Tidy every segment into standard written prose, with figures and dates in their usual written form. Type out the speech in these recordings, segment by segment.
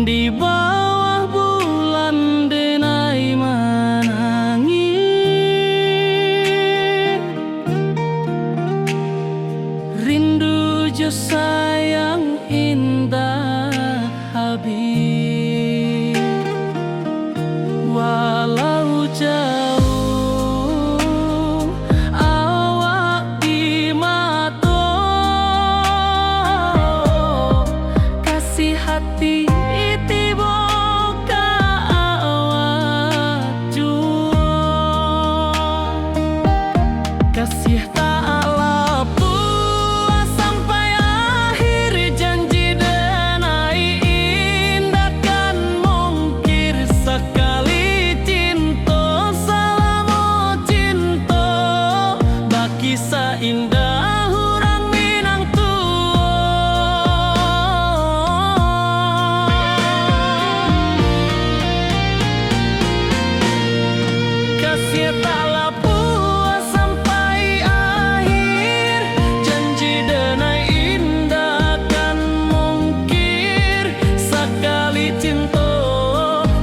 Di bawah bulan denai menangis, rindu jo sayang indah habis. Walau jauh awak di mata, kasih hati kasih tak puas sampai akhir, janji denai indah kan mungkir sekali cinta, selama cinta baki seindah orang Minang tua. Kasih taklah puas sampai akhir, janji denai indah kan mungkir sekali cinta,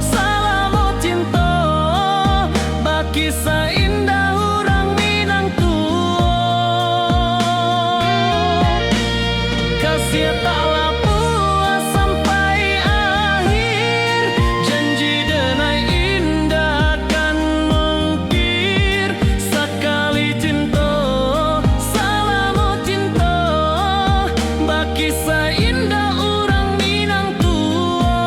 selama cinta baki seindah orang Minang tua. Kasih taklah puas sampai akhir, janji denai indah kan mungkir sekali cinta, selama cinta baki seindah orang Minang tua.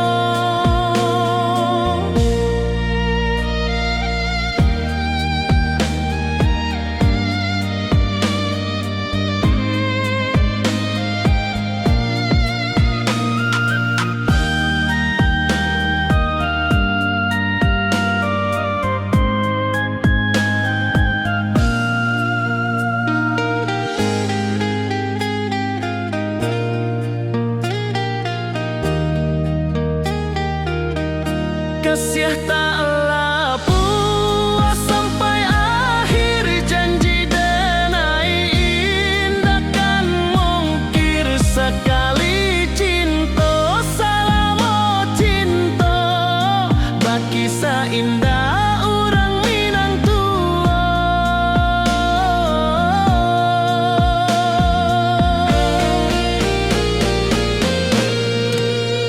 Kasih taklah puas sampai akhir, janji denai indah kan mungkir sekali cinta, selama cinta baki seindah orang Minang tua.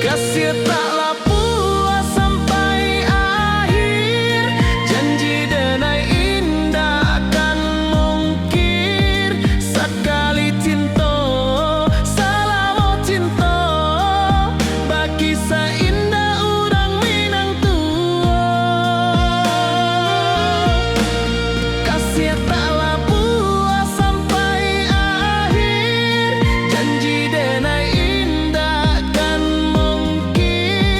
Kasih taklah puas sampai akhir, janji denai indah kan mungkir sekali cinta, selama cinta baki seindah orang Minang tua. Kasih taklah puas sampai akhir, janji denai indah kan mungkir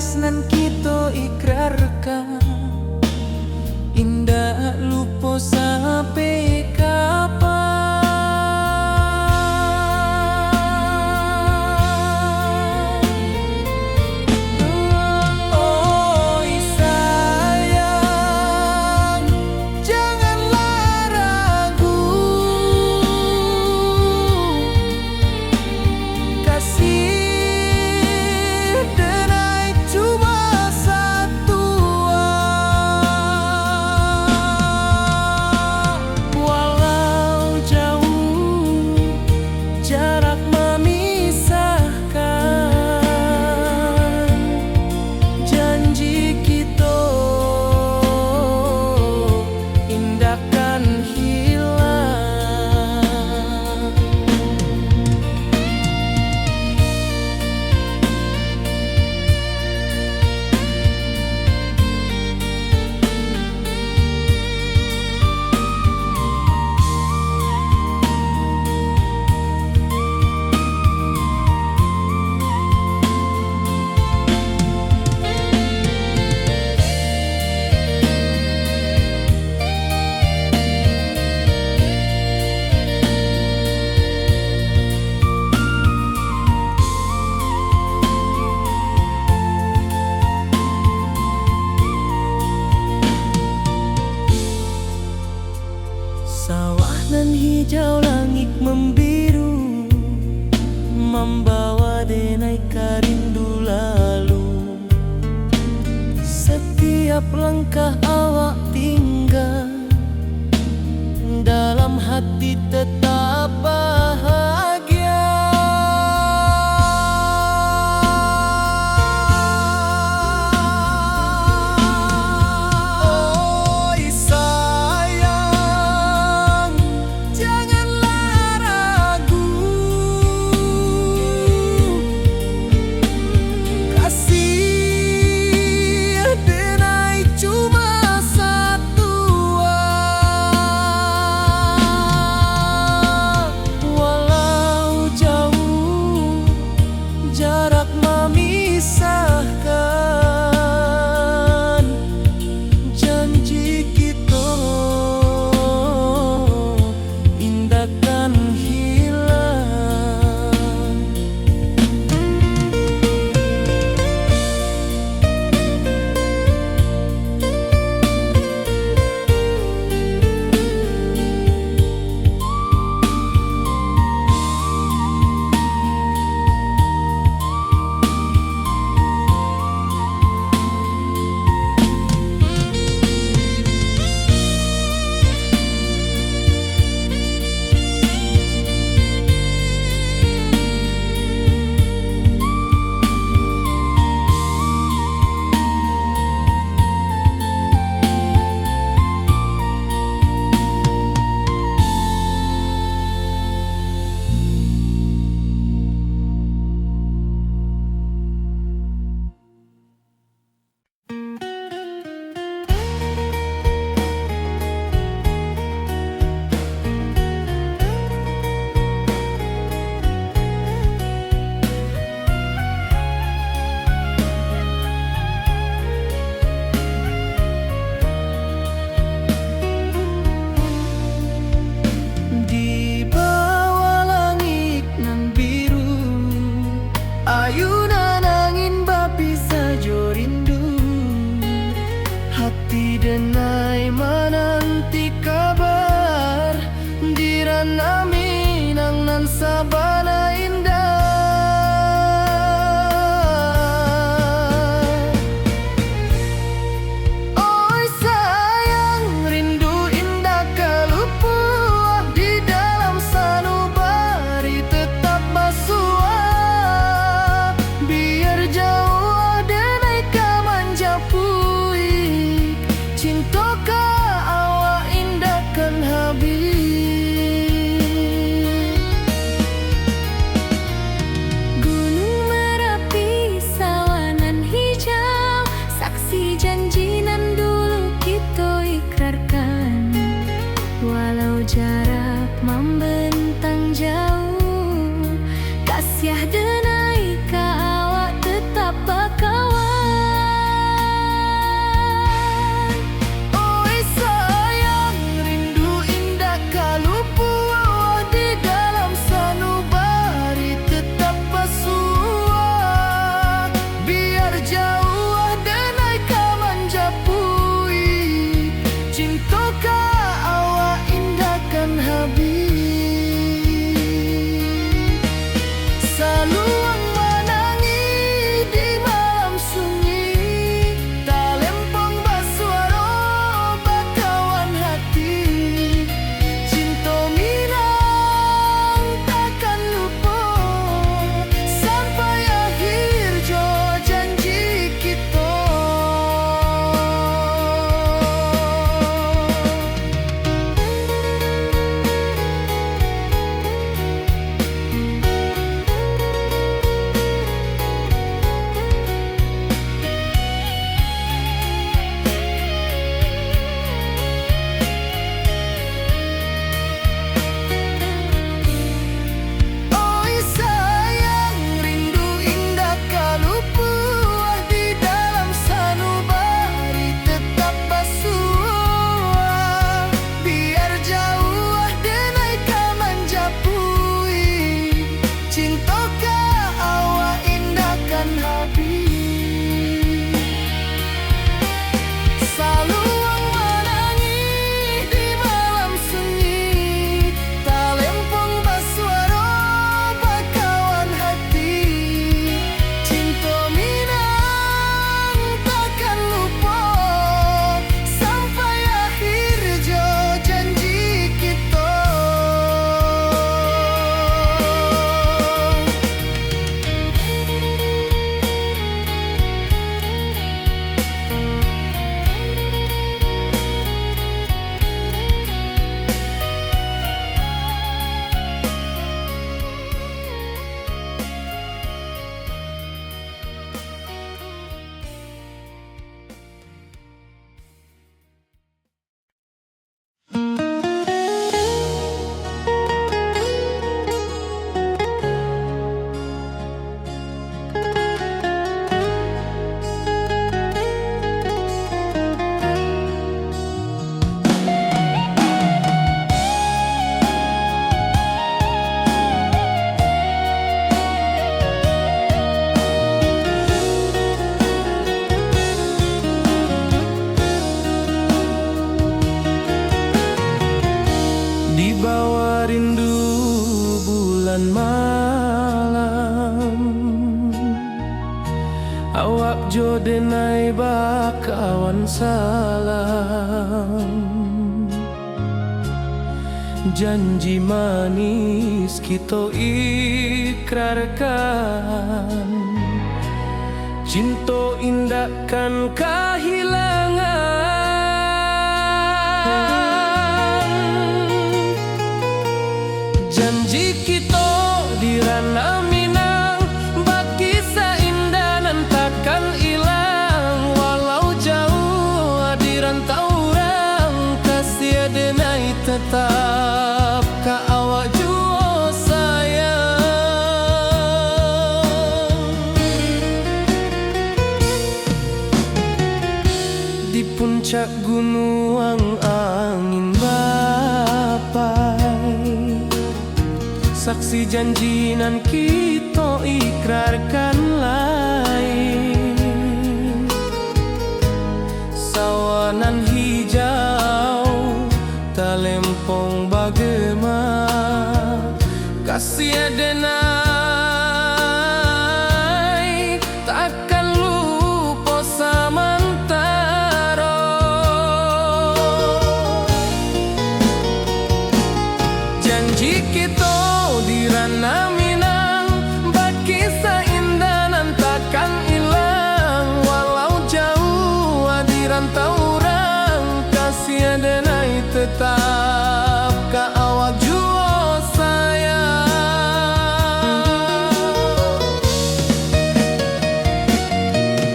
wis nan kita ikrarkan, indah lupa sampai kapan. Oi sayang, janganlah ragu, kasih denai cuma satu. Walau jauh jarak memisahkan, janji kita indahkan hilang. Sawah nan hijau, langit membiru, membawa denai karindu lalu. Setiap langkah awak tinggal, dalam hati tetap bahagia. Oi sayang, janganlah ragu, kasih denai cuma satu. Walau jauh jarak memisahkan, janji kita indahkan hilang. awak jo denai bakawan salam. Janji manis kita ikrarkan, cinta indahkan kehilangan. Janji kita di ranah Minang, bakisah indah nan takkan hilang. Walau jauh di rantau orang, kasih denai tetap ka awak jua sayang. Di puncak gunung angin bapai, saksi janji nan kita ikrarkan lain. Sawanan hijau talempong bagema, kasih denai takkan lupa samantara. Janji kita di ranah Minang, bakisah indah nan takkan hilang. Walau jauh di rantau orang, kasih denai tetap ka awak jua sayang.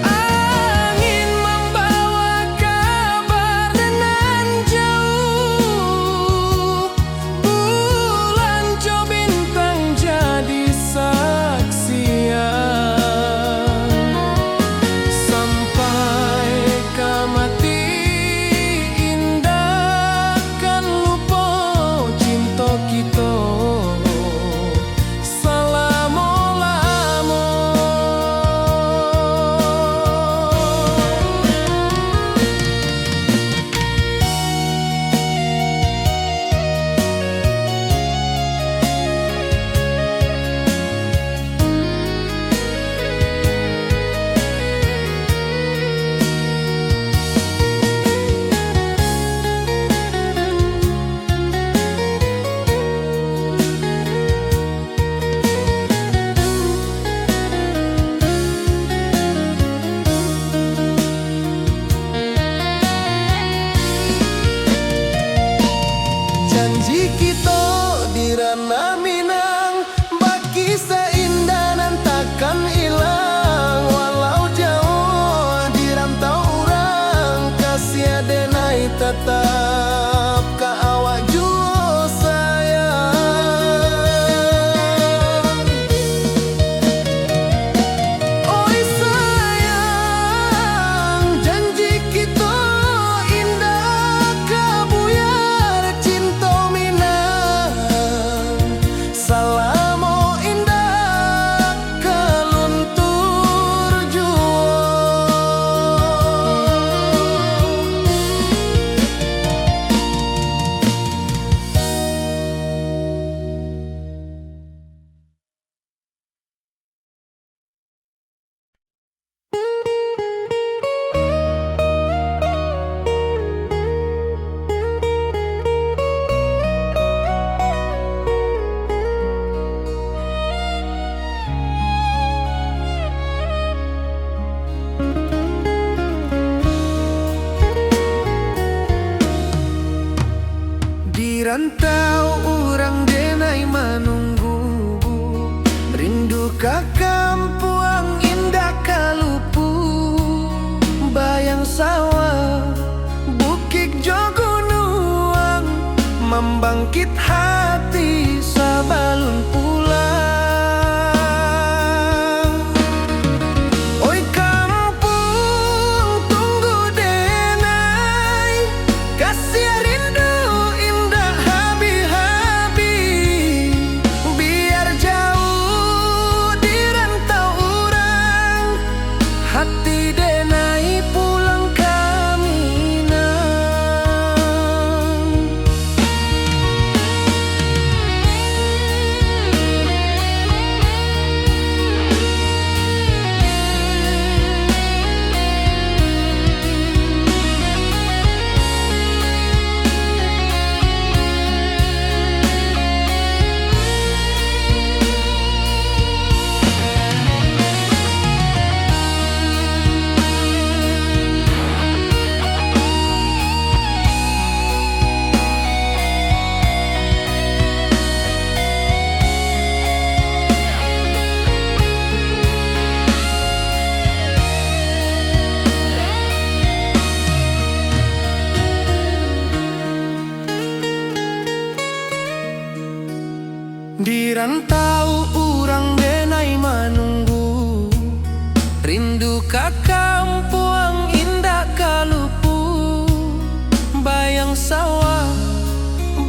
Angin membawa kabar dengan jauh, bulan jo bintang jadi saksian. Sampai ke mati indah kan lupa cinta kita selama-lama. Janji kita di ranah Minang, bakisah indah nan takkan hilang. Walau jauh di rantau orang, kasih denai tetap ka awak jua sayang. Oi sayang, janji kita indah kabuyar cinta Minang. Salamo indah keluntur jua. Di rantau orang denai menunggu, rindu ka kampung indah kalupu. Bayang sawah, bukit jo gunung, membangkit hati sabalun pulang. Oi kampung tunggu denai, kasih rindu indah habi-habi. Biar jauh di rantau orang, hati denai pulang ke Minang. Rindu ka kampung indah kalupu, bayang sawah,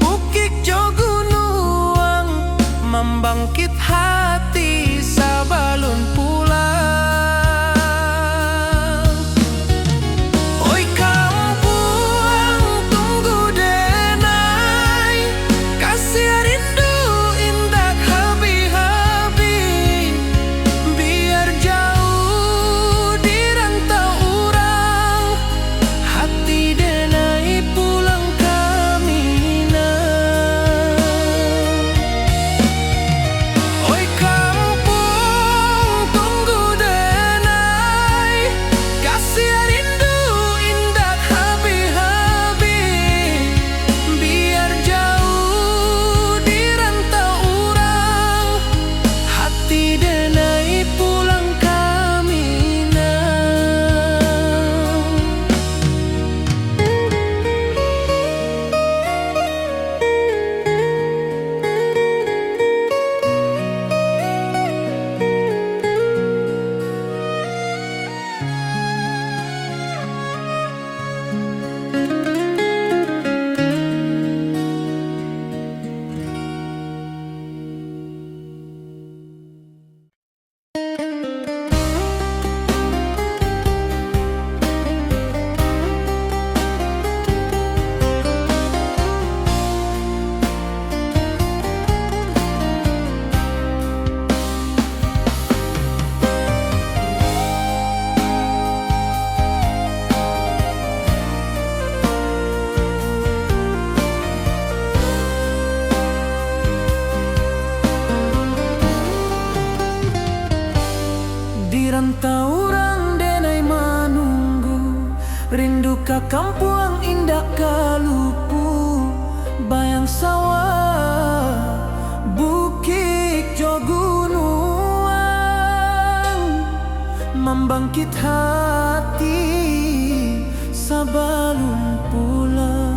bukit jo gunung, membangkit hati sabalun pulang. Oi kampung tunggu denai, kasih rindu indah habi-habi, biar jauh di rantau urang, hati denai pulang kamina. Oi kampung tunggu denai, kasih rindu indah habi-habi, biar jauh di rantau urang, hati denai pulang kamina. Di rantau urang denai manunggu, rindu ka kampung indah kalupu, bayang sawah, bukit jo gunung, membangkit hati sabalun pulang.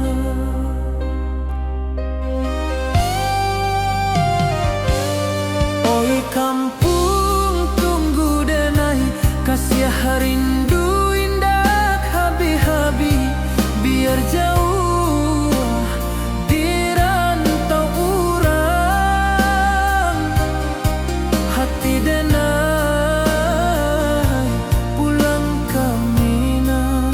Oi kampung tunggu denai, kasih rindu indah habi-habi, biar jauh di rantau urang, hati denai pulang kamina.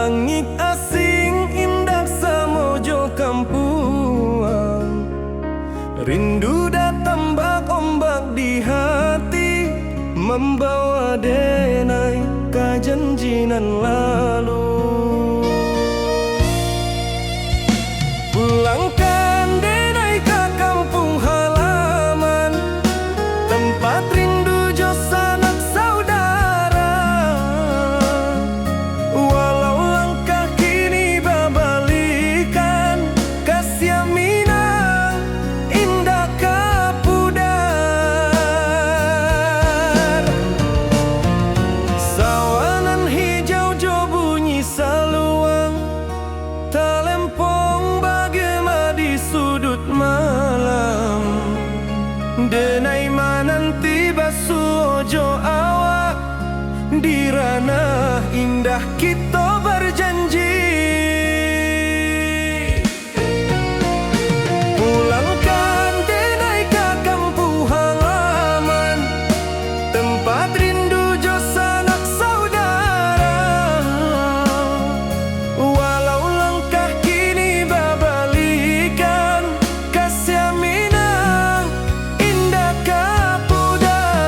Langit asing indah samojo kampuang, rindu datang bak ombak di hati, membawa denai kajanjinan lalu. Pulangkan denai ke kampung halaman, tempat rindu jo sanak saudara. Walau langkah kini babalikan, kasih Minang indah kapudar. Sawanan hijau jo bunyi saluang, talempong bagema di sudut malam. Denai mananti basuojo awak, di ranah indah kita berjanji. Pulangkan denai ke kampung halaman, tempat rindu jo sanak saudara. Walau langkah kini babalikan, kasih Minang indah kapudar.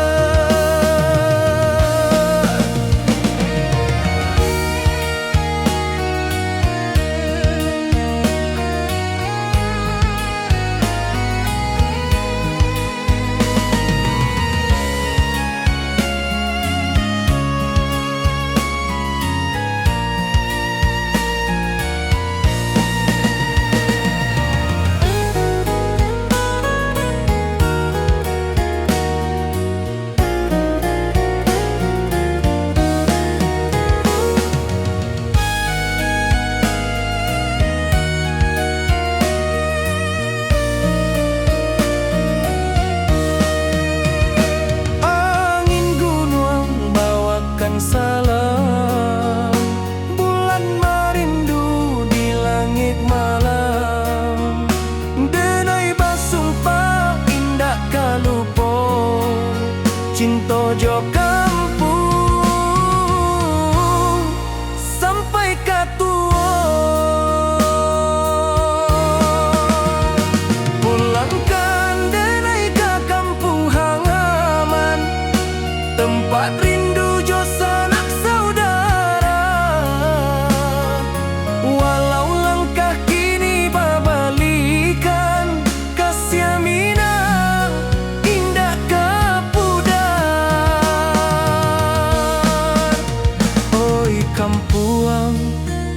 Angin gunung bawakan salam, bulan merindu di langit malam. Denai basumpah indah kalupo, cinta jo kampung sampai katua. Pulangkan denai ke kampung halaman, tempat rindu jo sanak saudara. Walau langkah kini babalikan, kasih Minang indah kapudar. Oi kampuang,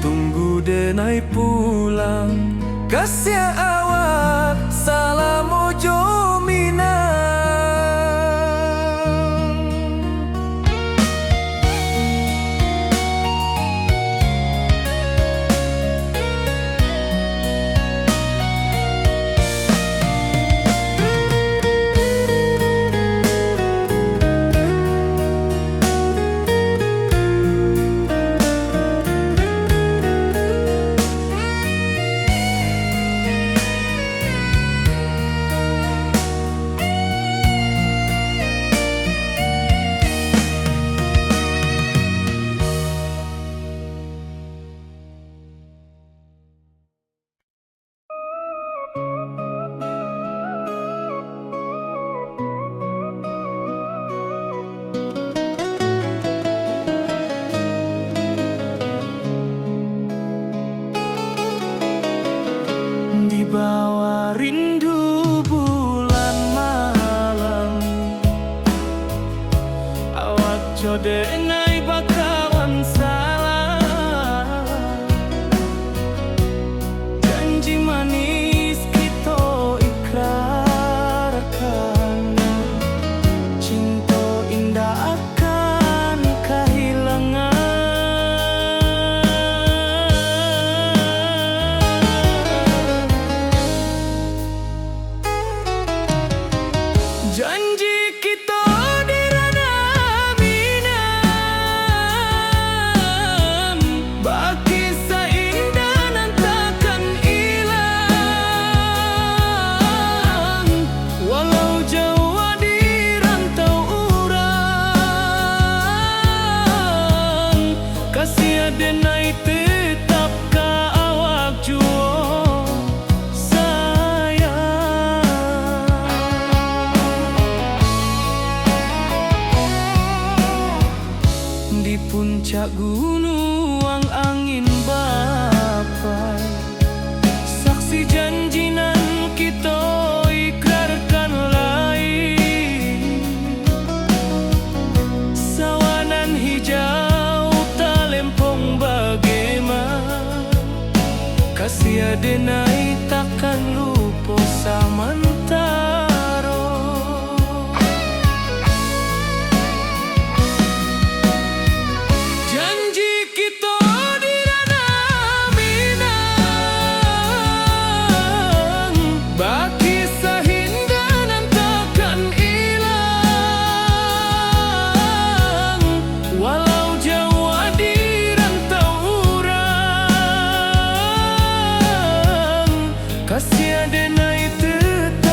tunggu denai pulang, kasih awak salam ojo Minang. Di bawah rindu bulan malam, awak jo denai bakawan salam. Janji manis kita ikrarkan, cinta indah akan kehilangan. Janji kita di ranah Minang, baki seindah nan takkan hilang. Walau jauh di rantau urang, kasih denai puncak gunung angin bapai, saksi janji nan kita ikrarkan lain. Sawanan hijau talempong bagaimana, kasih adenai takkan lupa samantara. Janji kita di ranah Minang, baki sahinda nan takkan hilang. Walau jauh di rantau urang, kasih adenai tetap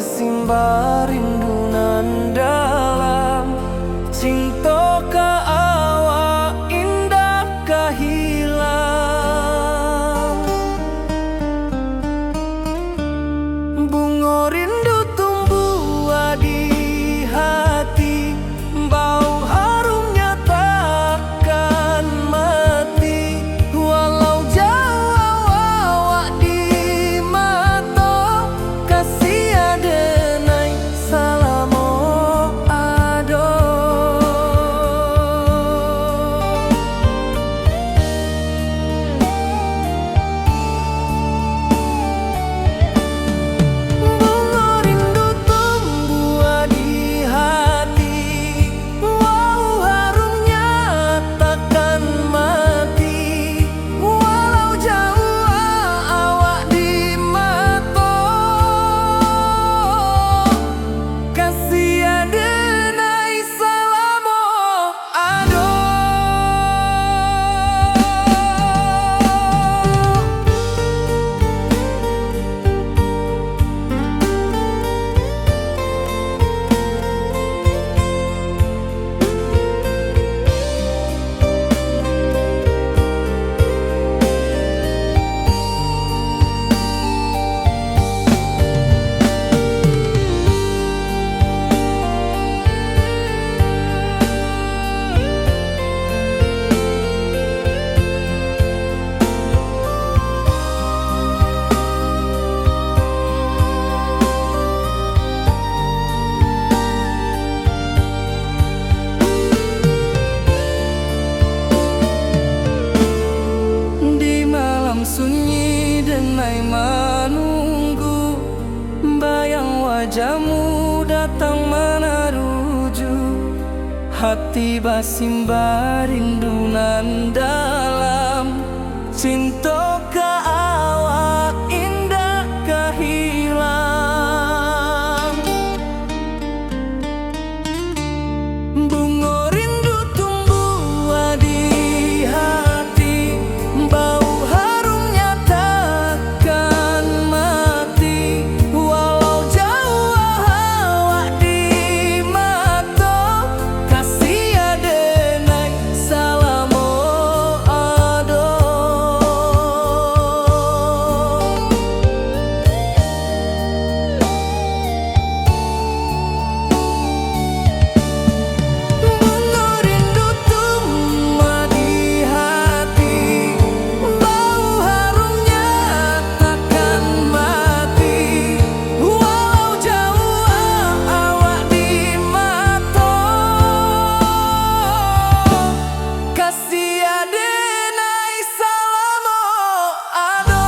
basimba rindu nan dalam, cinta ka awak indah ka hilang. Bunga rindu tumbuh di hati, bau harumnya takkan mati. Walau jauh awak di mata, kasih adenai salamo ado. Bunga rindu tumbuh di hati, wow harumnya takkan mati. Walau jauh awak di mata, kasih adenai salamo ado. Di malam sunyi denai menunggu, bayang wajahmu datang meneruju. Hati basimba rindu nan dalam, cinta ka awak indah ka hilang. Bunga rindu tumbuh di hati, bau harumnya takkan mati. Walau jauh awak di mata, kasih adenai salamo ado. Bunga rindu tumbuh di hati, bau harumnya takkan mati. Walau jauh awak di mata, kasih adenai salamo ado.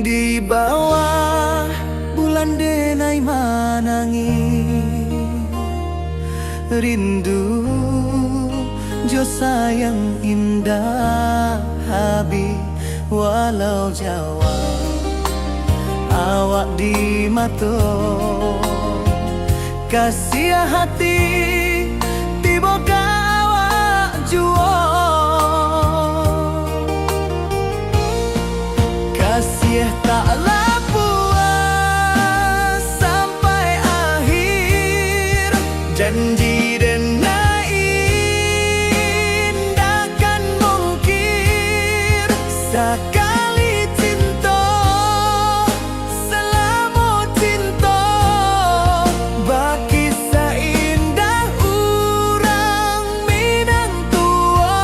Di bawah bulan denai manangi, rindu jo sayang indah habi. Walau jawa awak di mata, kasih hati tiba awak jua. Sakali cinta, selama cinta, baki seindah urang Minang tua.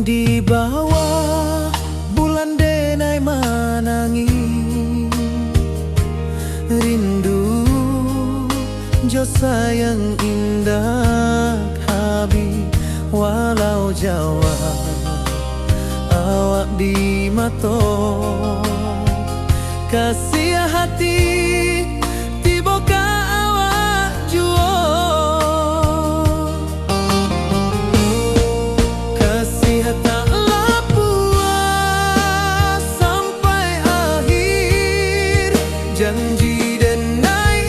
Di bawah bulan denai manangi, rindu jo sayang indah habi, walau Jawa awak di mato, kasih hati tiba ka awak juo. Taklah puas sampai akhir, janji denai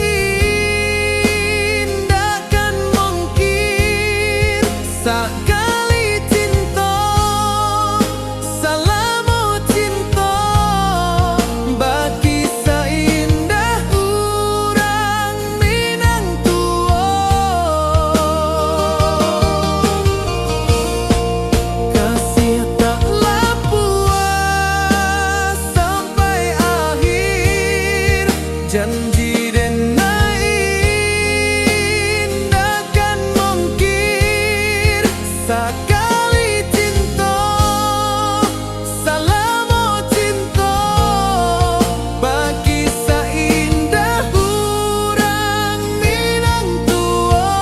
indah kan mungkin. Sakali cinta, selama cinta, baki seindah urang Minang tua. Kasih taklah puas sampai akhir, janji denai indah kan mungkin. Sakali cinta, selama cinta, baki seindah urang Minang tua.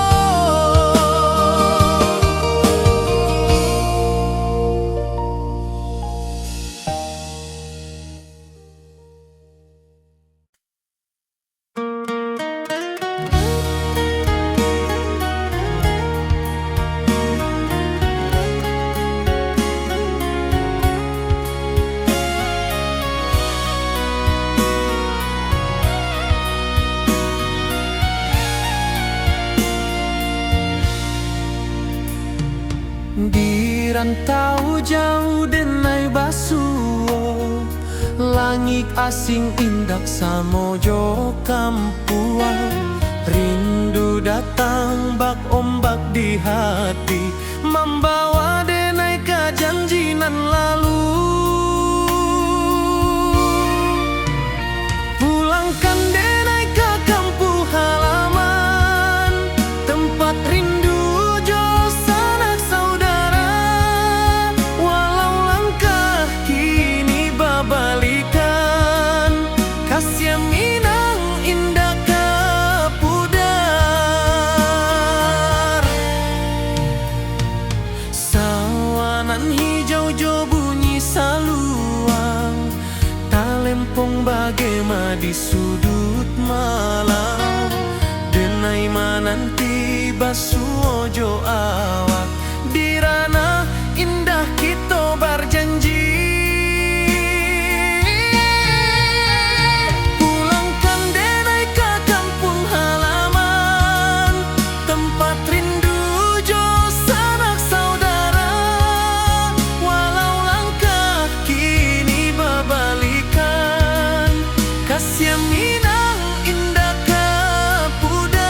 Di rantau jauh denai basuo, langit asing indak samojo kampuang. Rindu datang bak ombak di hati, membawa denai ke janji nan lalu. Pulangkan denai ke kampung halaman, tempat rindu jo sanak saudara. Walau langkah kini babalikan, kasih Minang indah ke pudar. Sawanan hijau jo bunyi saluang, talempong bagema di sudut malam. Denai mananti basuo jo awak, di ranah indah kita berjanji. Pulangkan denai ke kampung halaman, tempat rindu jo sanak saudara. Walau langkah kini babalikan, kasih Minang indah ke pudar.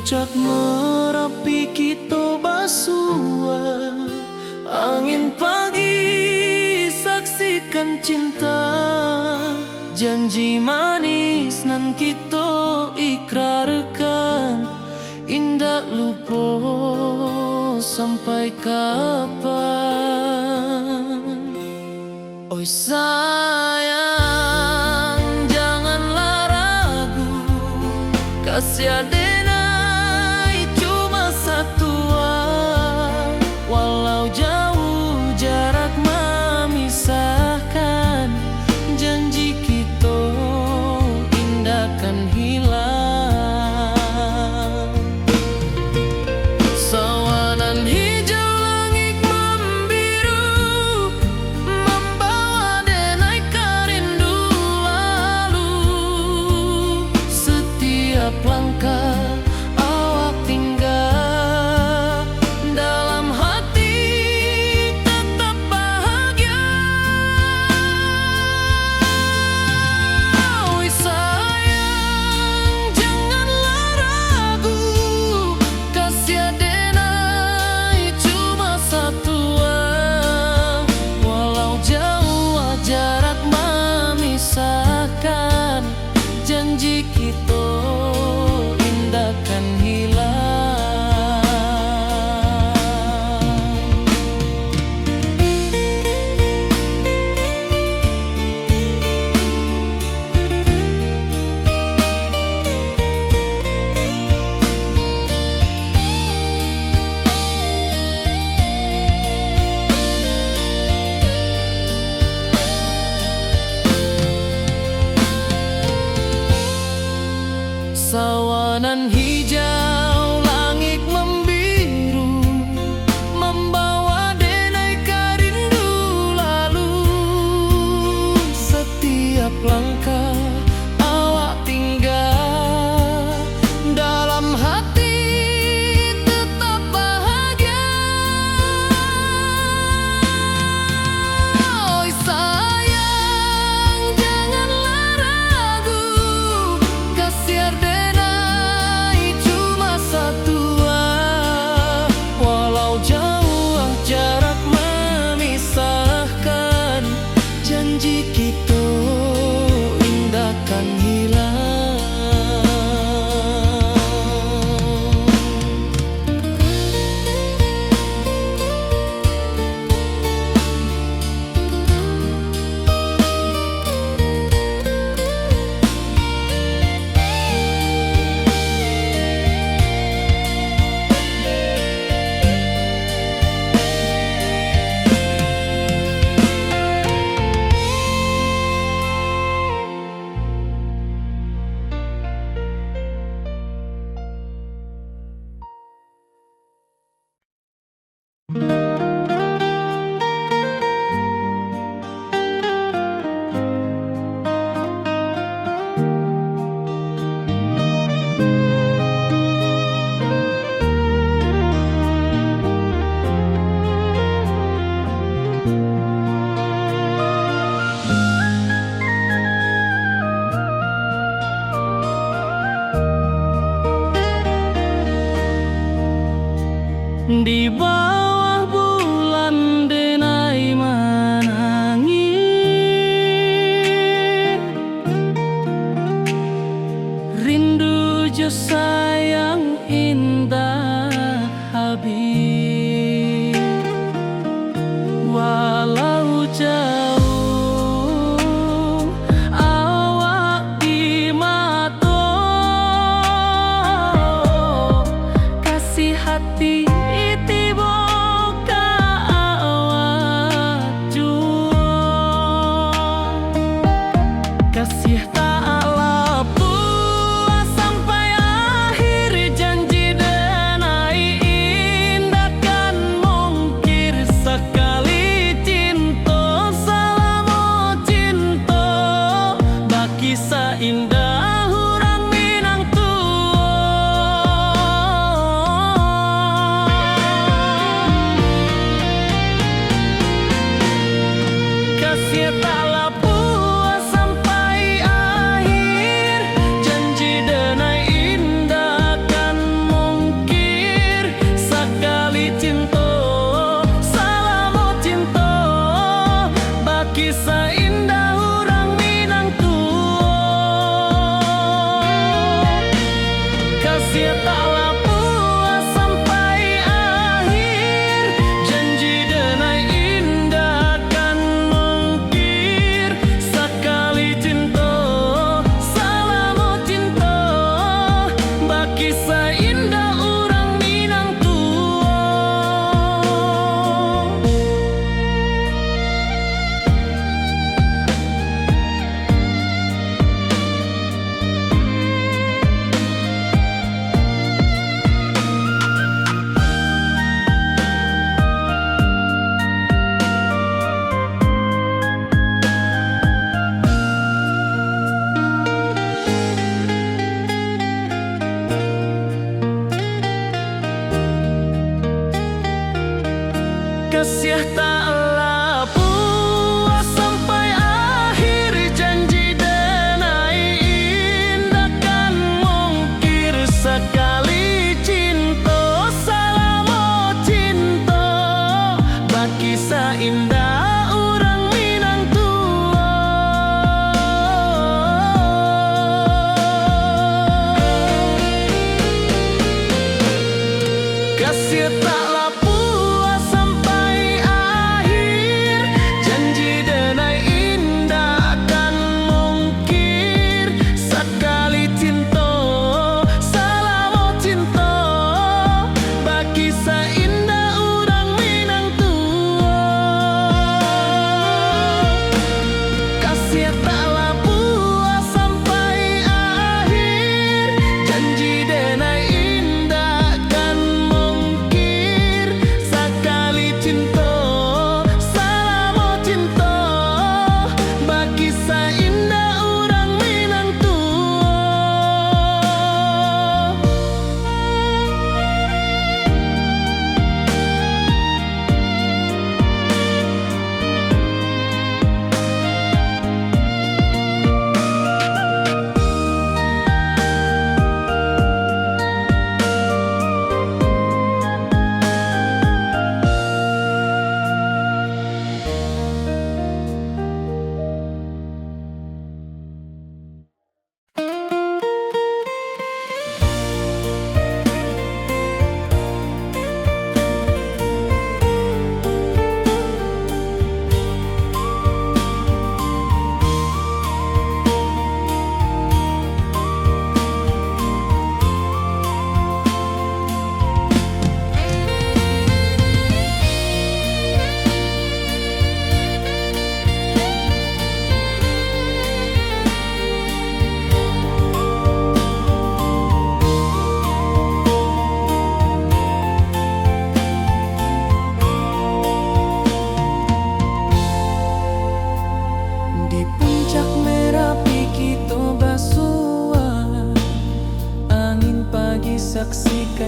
Puncak Merapi kita basua, angin pagi saksikan cinta, janji manis nan kita ikrarkan, indah lupa sampai kapan. Oi sayang, janganlah ragu, kasih adenai cuma satu, walau jauh jarak memisahkan, janji kita indah kan hilang. Sawanan hijau langit membiru, membawa denai kerindu lalu. Setiap langkah awak tinggal, dalam hati tetap bahagia. Oi sayang, janganlah ragu, kasih adenai cuma satu, walau jauh jarak memisahkan, janji kita indah kan hilang. Sawanan hijau langit membiru, membawa denai kerindu lalu. Setiap langkah awak tinggal, dalam hati tetap bahagia. Oi sayang, janganlah ragu, kasih adenai cuma satu, walau jauh jarak memisahkan, janji kita indah kan hilang.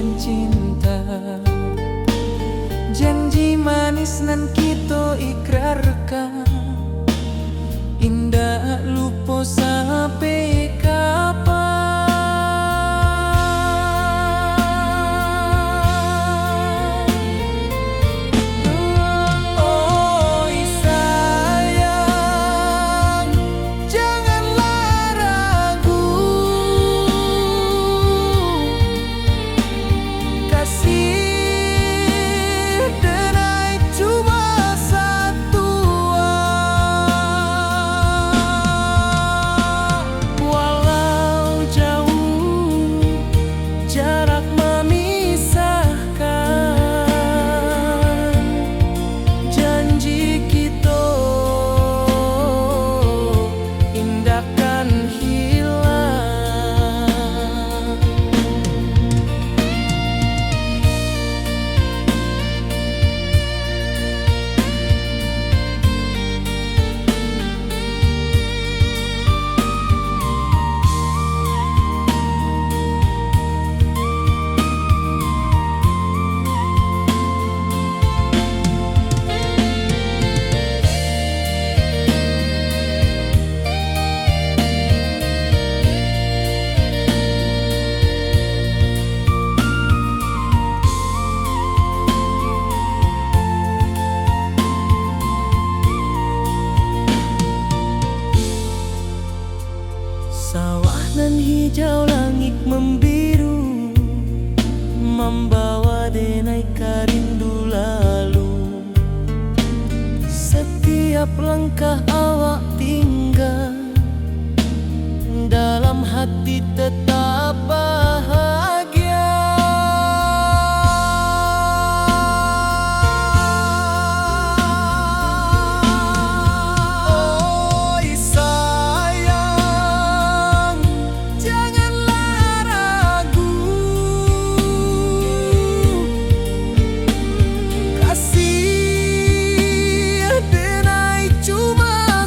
dan cinta. Janji manis nan kita ikrarkan, indah lupa sampai kapan. Oi sayang, janganlah ragu, kasih denai cuma satu. Walau jauh jarak memisahkan, janji kita indahkan hilang. Sawah nan hijau, langit membiru, membawa denai karindu lalu. Setiap langkah awak tinggal, dalam hati tetap bahagia. Oi sayang, janganlah ragu, kasih denai cuma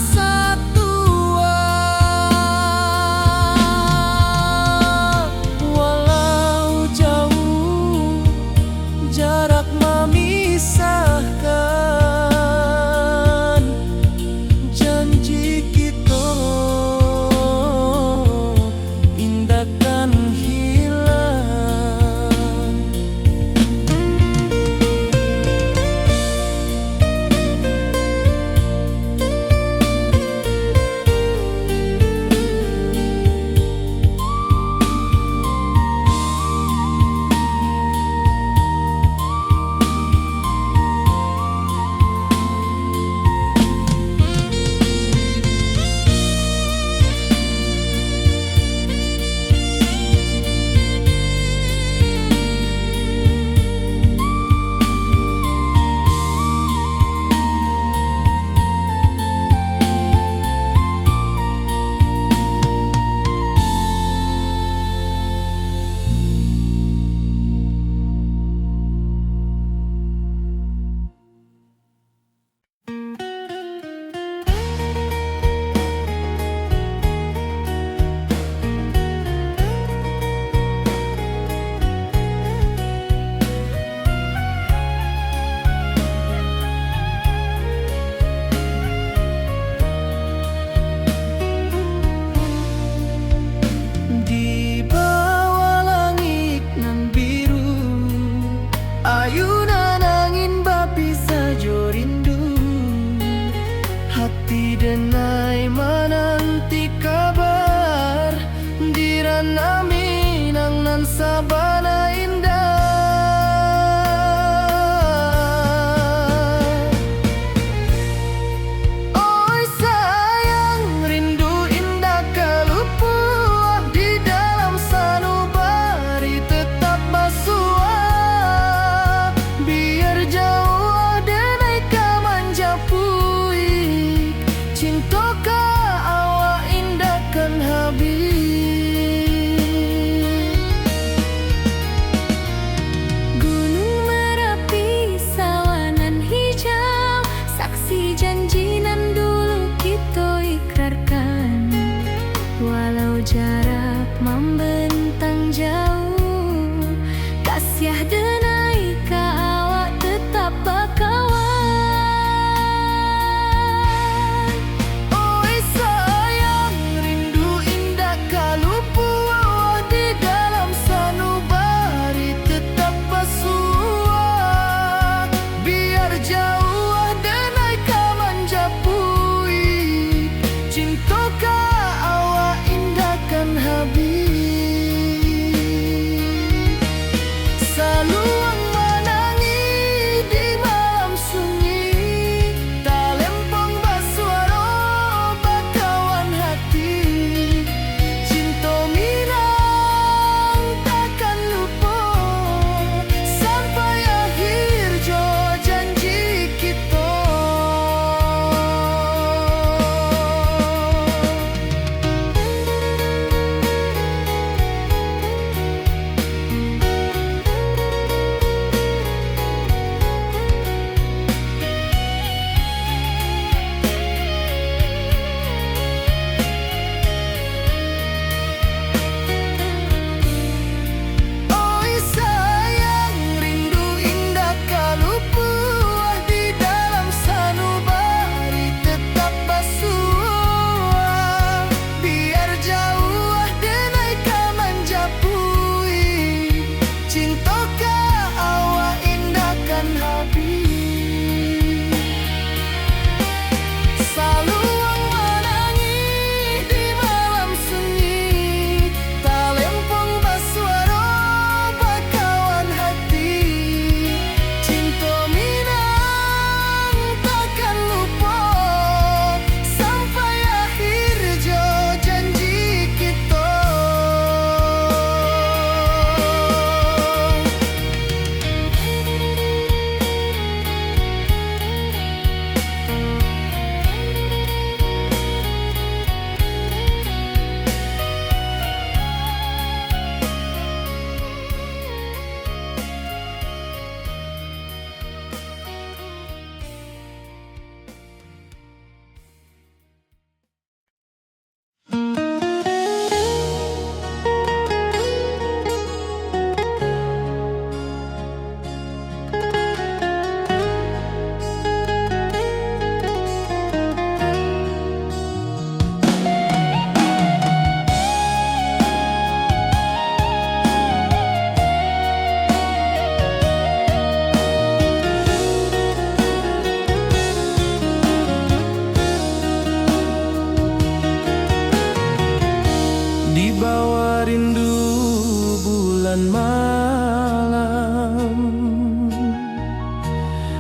bulan malam.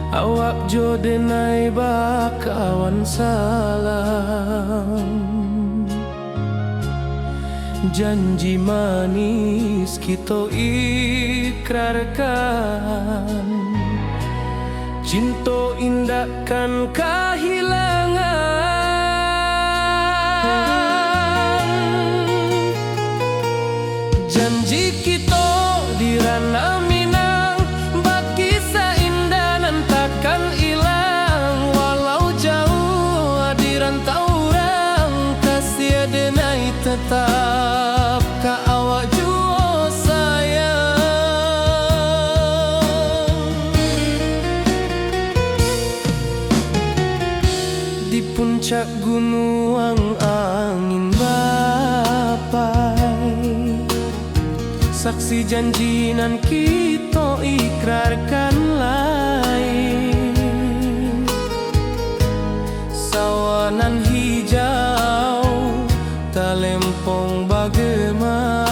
Awak jo denai bakawan salam. Janji manis kita ikrarkan, cinta indahkan kehilangan. Janji kita di ranah Minang, bakisah indah nan takkan hilang. Walau jauh di rantau orang, kasih denai tetap ka awak jua sayang. Di puncak gunung angin bapai, saksi janji nan kita ikrarkan lain. Sawanan hijau talempong bagema,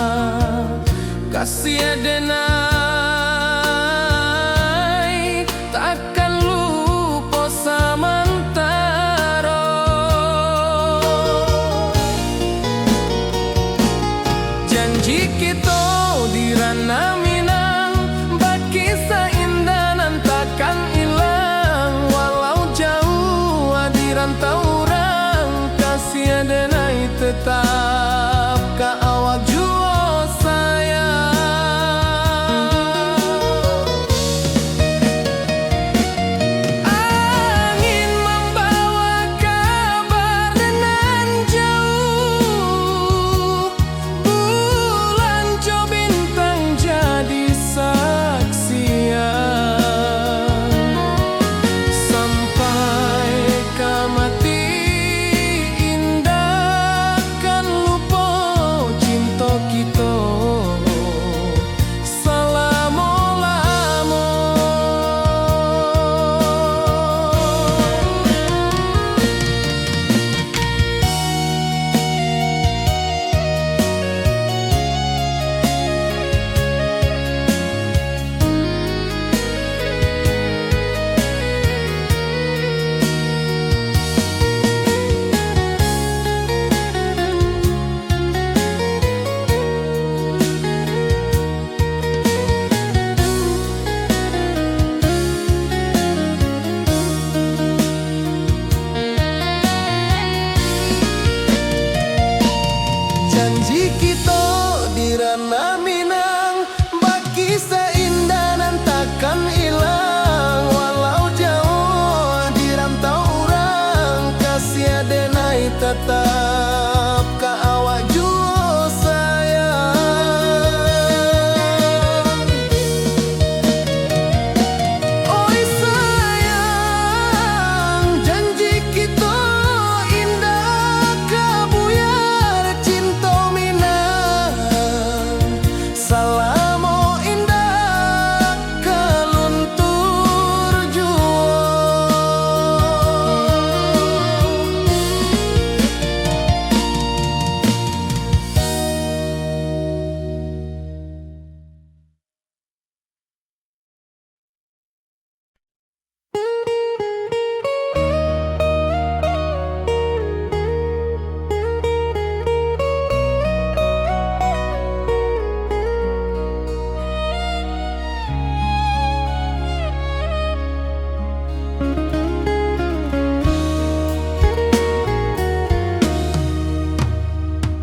kasih denai takkan lupa samantara. Janji kita di ranah Minang, bakisah indah nan takkan hilang. Walau jauh di rantau orang, kasih denai tetap ka awak jua sayang. Angin membawa kabar nan jauh, bulan jo bintang jadi saksian. Sampai ka mati indah kan lupa cinta kita selama-lama. Janji kita di ranah Minang, bakisah indah nan takkan hilang. Walau jauh di rantau orang, kasih denai tetap ka awak jua sayang. Oi sayang, janji kita indah kabuyar cinta Minang. Salamo indah kaluntur jua.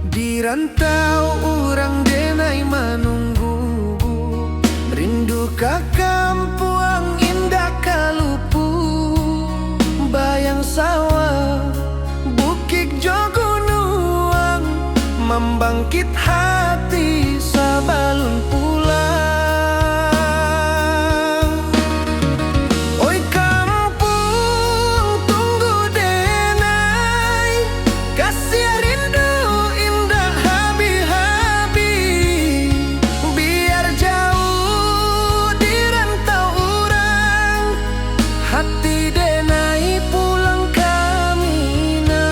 Di rantau orang denai menunggu, rindu ka kampung indah kalupu. Bayang sawah, bukit jo gunung, membangkit hati sabalun pulang. Oi kampung tunggu denai, kasih rindu indah habi-habi. Biar jauh di rantau orang, hati denai pulang ke Minang.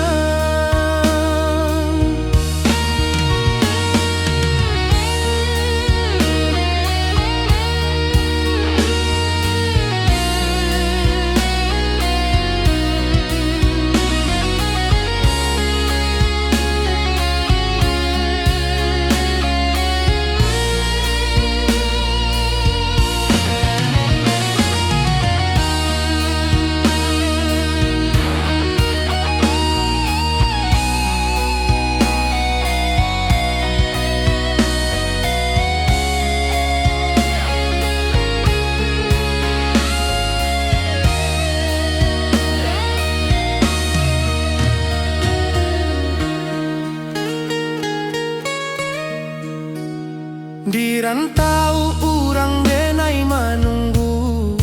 rantau urang denai manunggu,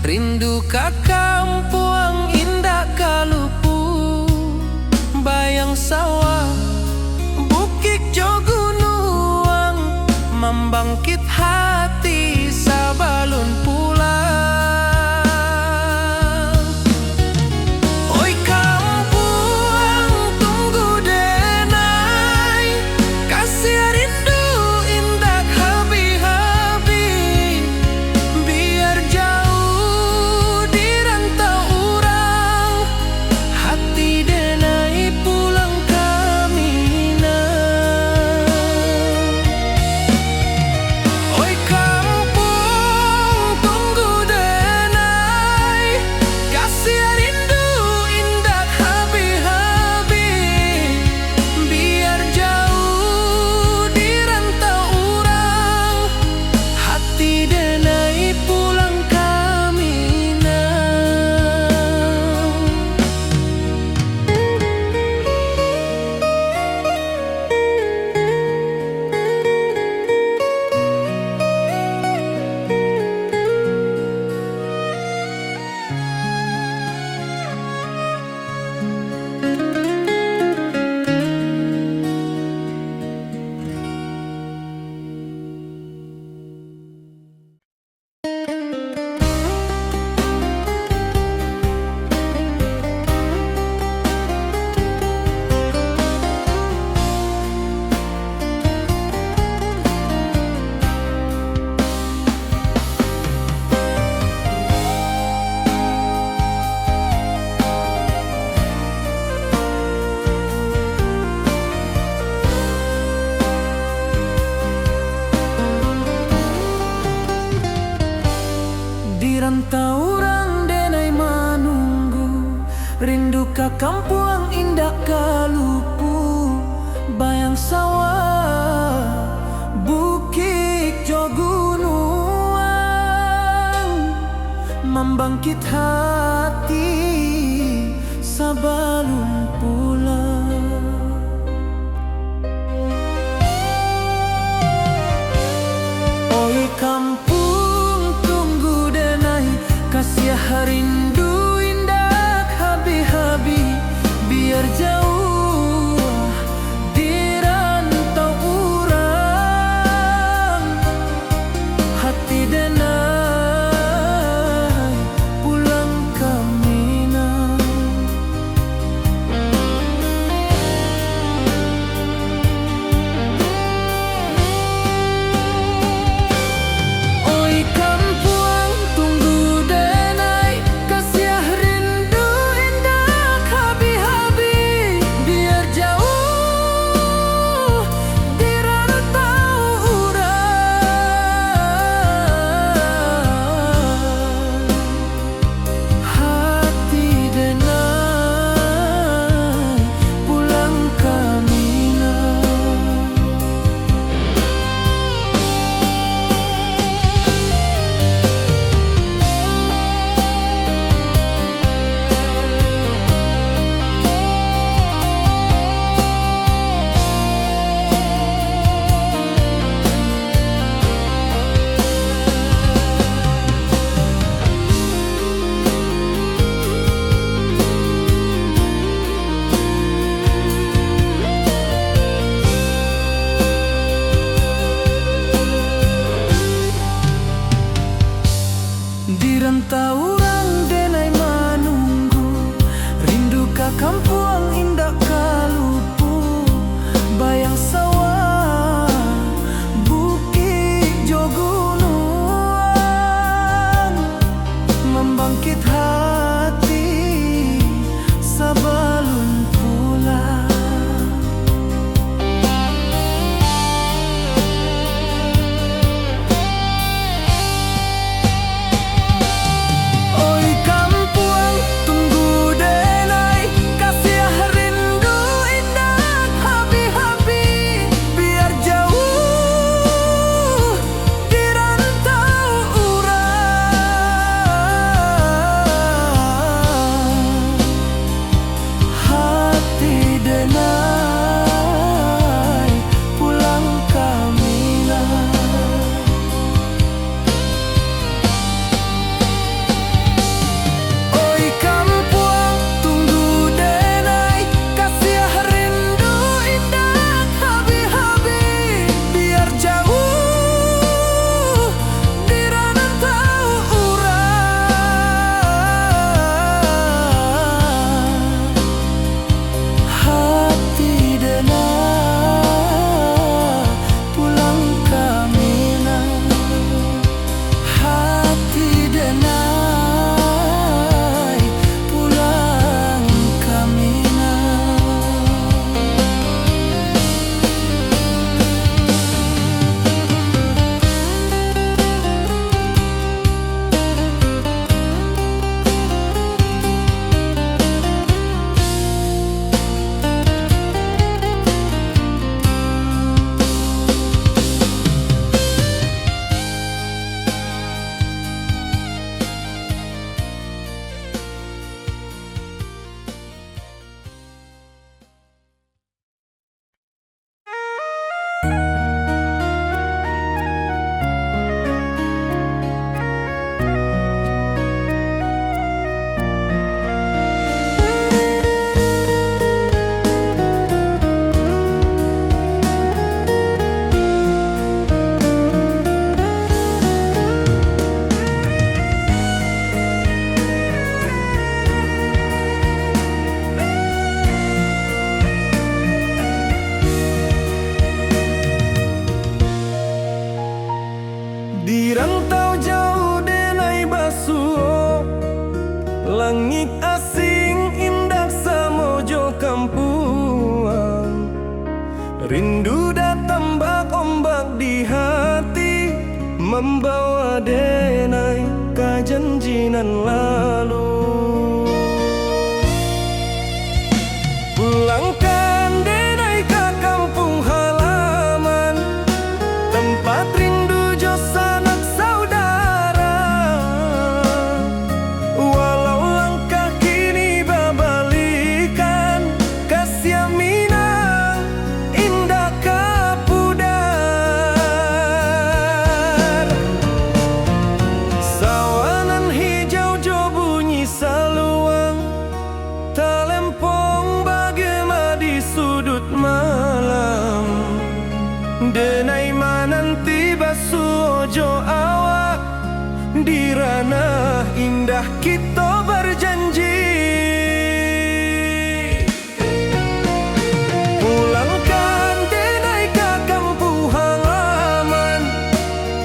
rindu ka kampung indah kalupu, bayang sawah bukit jo gunung, membangkit hati sabalun pulang. Oi kampung tunggu denai, kasih rindu indah habi-habi, biar jauh di rantau urang, hati denai pulang kamina. Oi kampung tunggu denai, kasih rindu indah habi-habi, biar jauh di rantau urang, hati denai pulang kamina. Di rantau urang denai manunggu, rindu ka kampung indah kalupu, bayang sawah bukit jo gunung, membangkit hati sabalun pulang. Oi kampung tunggu denai, kasih rindu indah habi-habi, biar Rindu datang ombak di hati, membawa denai ke janjinan lalu. Pulangkan denai ke kampung halaman, tempat rindu jo sanak saudara. Walau langkah kini babalikan, kasih Minang indah kapudar. Sawanan hijau jo bunyi saluang, talempong bagema di sudut malam. Denai mananti basuh ojo awak, di ranah indah kita berjanji. Pulangkan denai ke kampung halaman,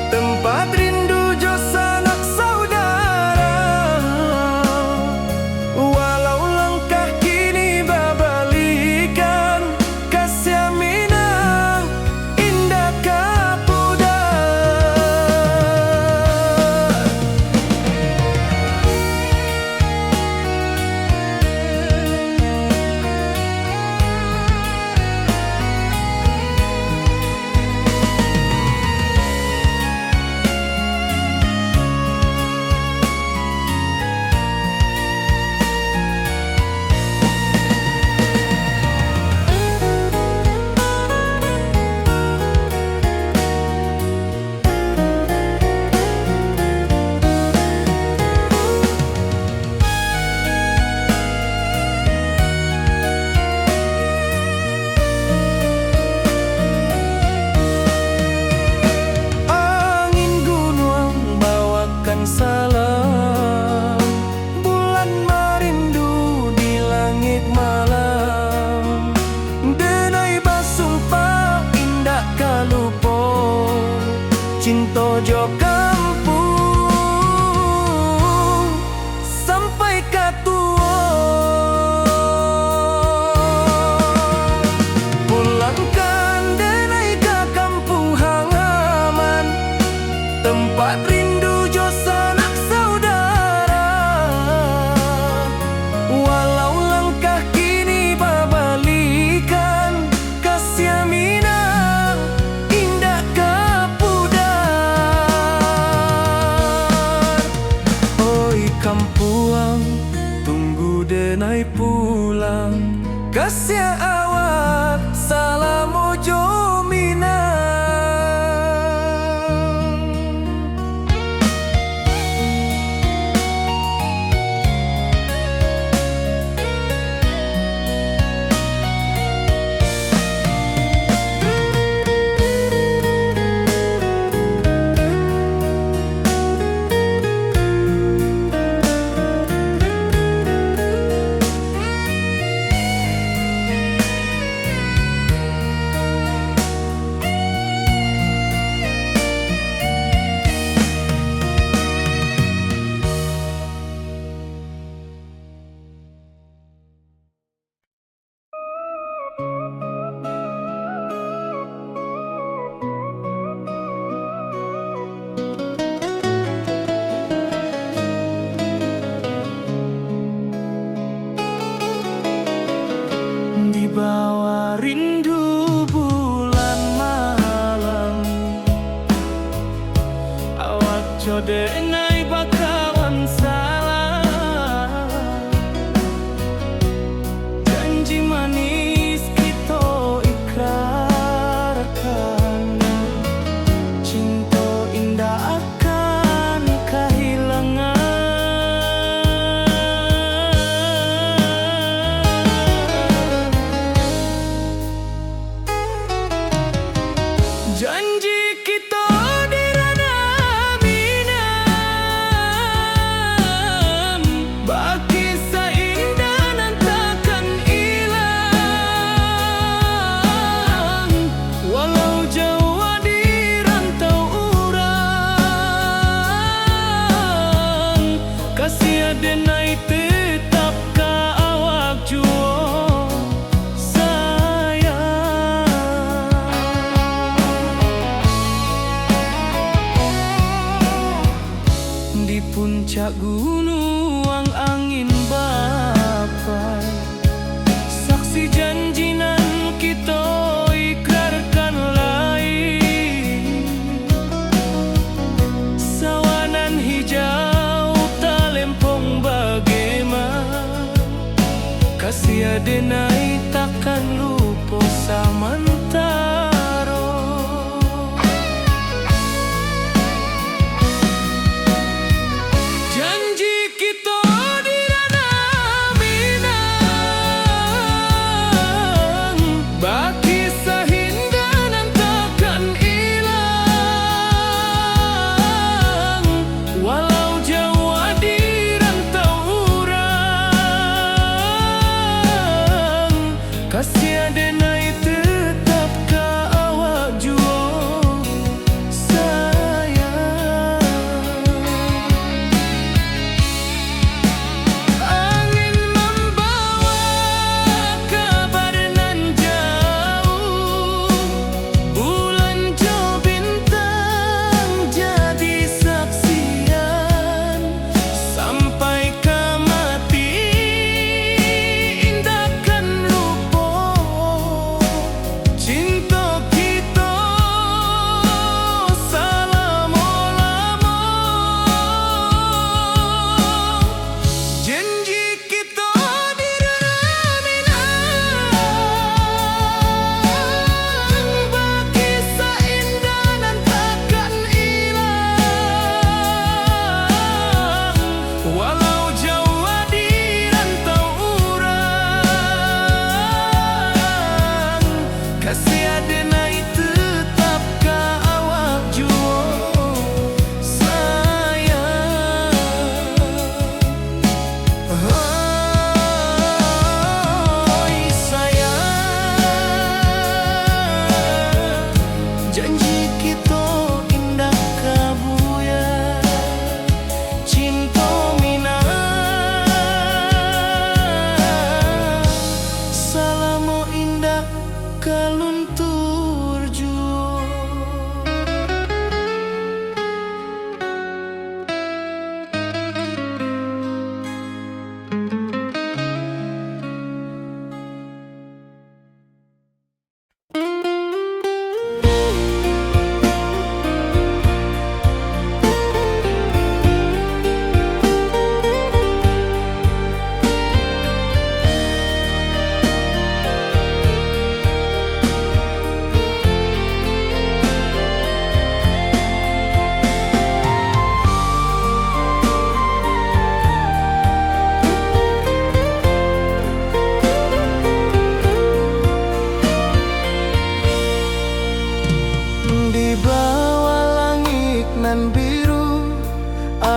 tempat rindu jo sanak saudara. Walau langkah kini babalikan, kasih Minang indah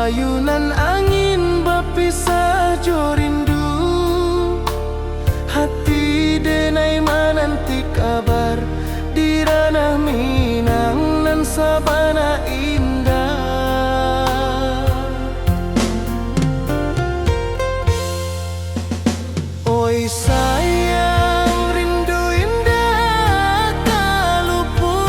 ayunan angin berpisah jo rindu. Hati denai menanti kabar di ranah Minang nan sabana indah. Oi sayang, rindu indah kalupua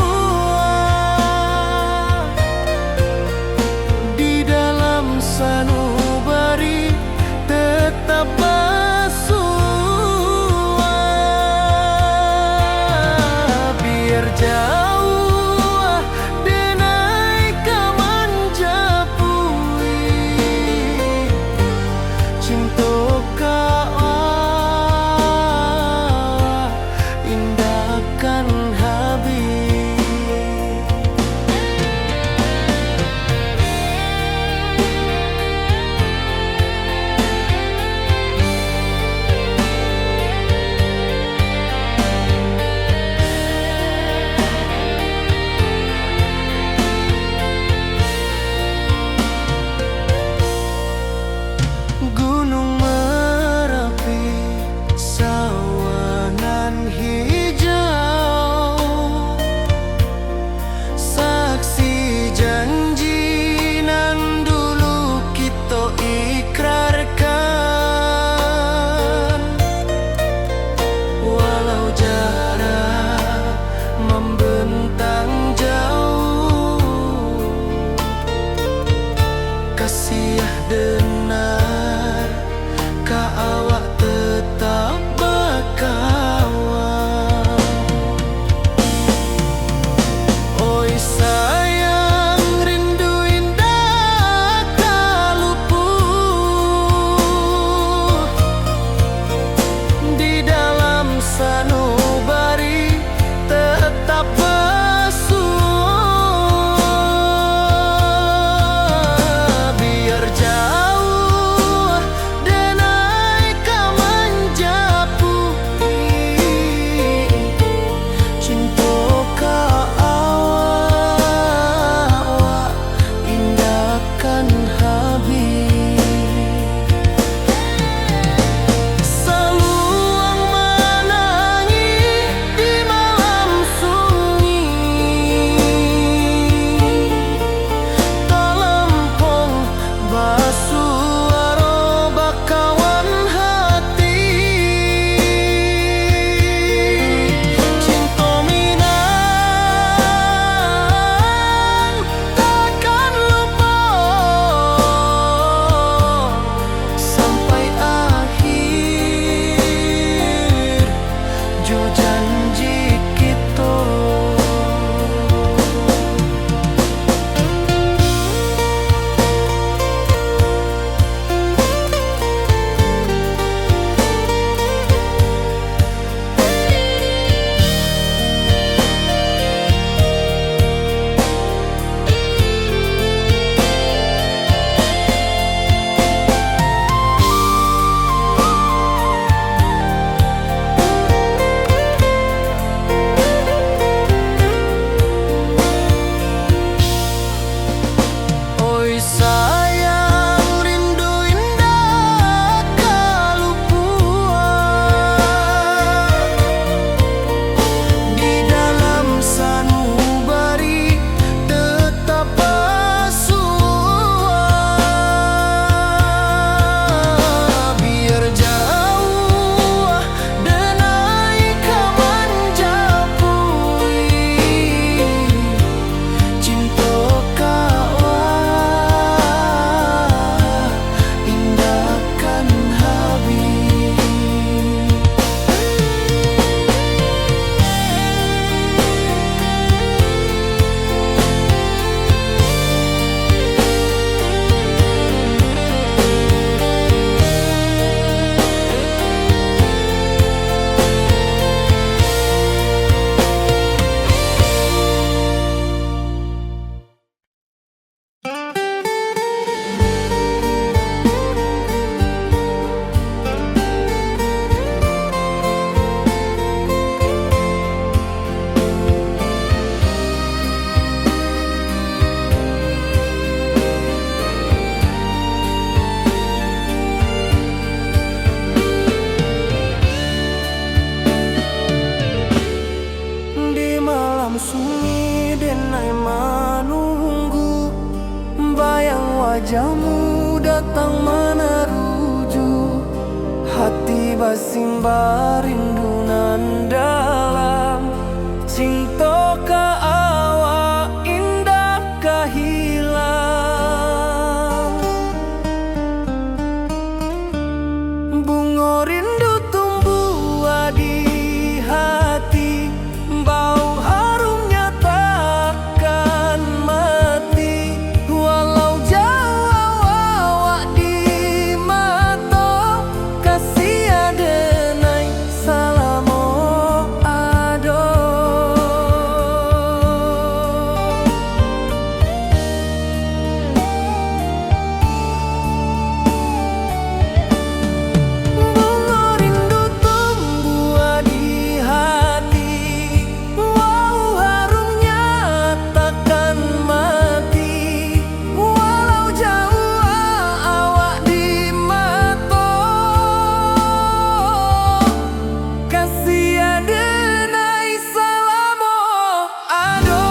di dalam sanubari tetap bersua. Biar jauh denai kaman japui cinta indahkan habis. Gunung Merapi, sawanan hijau wajahmu datang meneruju, hati basimba rindu nan dalam. Cinta ka awak indah ka hilang. Bunga rindu tumbuh di hati, bau harumnya takkan mati. Walau jauh awak di mata, kasih adenai salamo ado. Bunga rindu tumbuh di hati, bau harumnya takkan mati. Walau jauh awak di mata, kasih adenai salamo ado.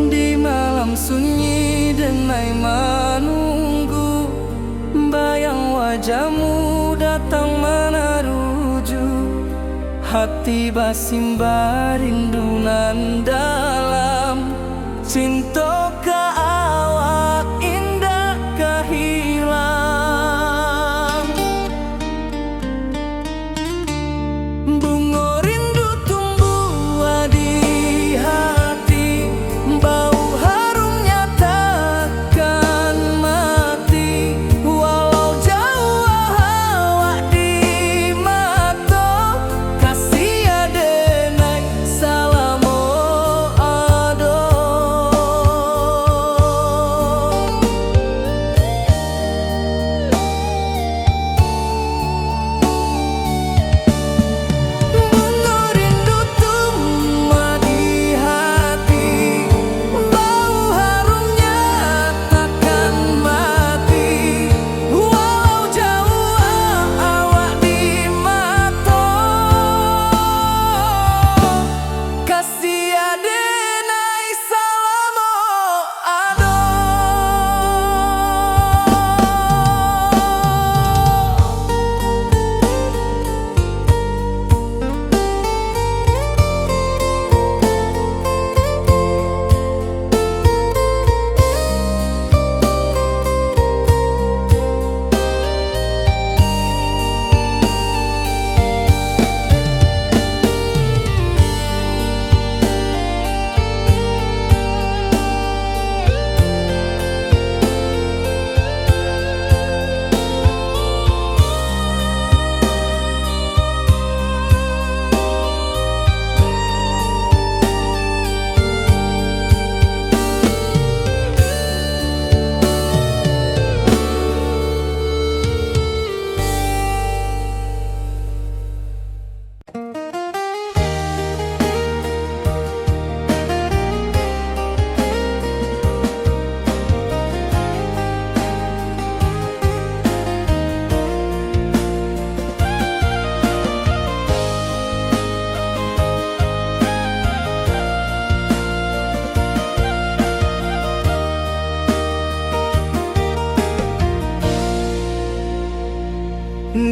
Di malam sunyi denai menunggu, bayang wajahmu datang meneruju, hati basimba rindu nan dalam. Cinta ka awak indah ka hilang. Bunga rindu tumbuh di hati, bau harumnya takkan mati. Walau jauh awak di mata, kasih adenai salamo ado. Bunga rindu tumbuh di hati, bau harumnya takkan mati. Walau jauh awak di mata, kasih adenai salamo ado.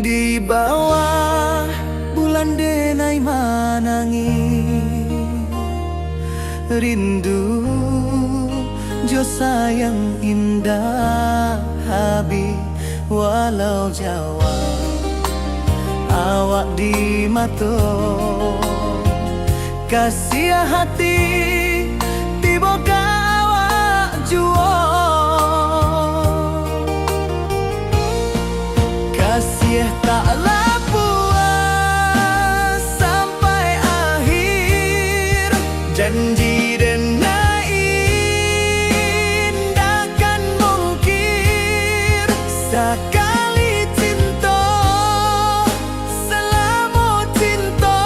Di bawah bulan denai manangi, rindu jo sayang indah habi. Walau jauh awak di mata, kasih hati tiba ka awak juo. Kasih taklah puas sampai akhir, janji dan indahkan mungkir. Sekali cinta selama cinta,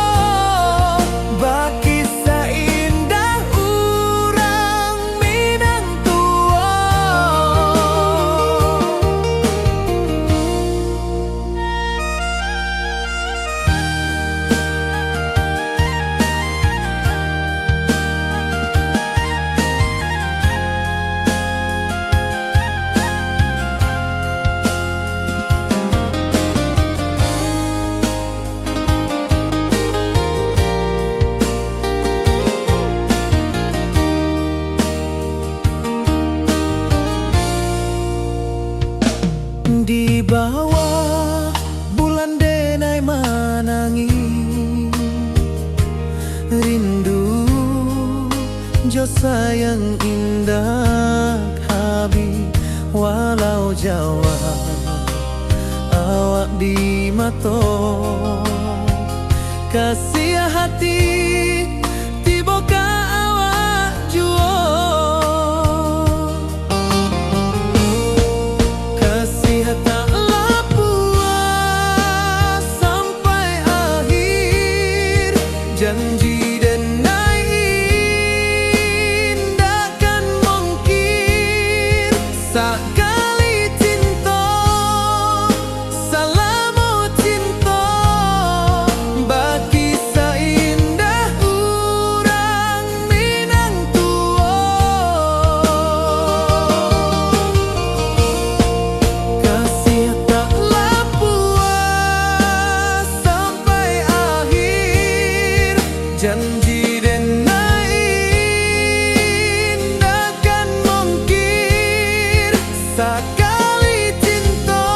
baki seindah urang Minang tua. Di bawah bulan denai manangi, rindu jo sayang indah habi. Walau Jawa awak di mato, kasih hati tiba ka awak juo. Kasih taklah puas sampai akhir, janji dan indahkan mungkir. Sekali cinta selama cinta, baki seindah urang Minang tua. Kasih taklah puas sampai akhir, janji dan indahkan mungkir. Sekali cinta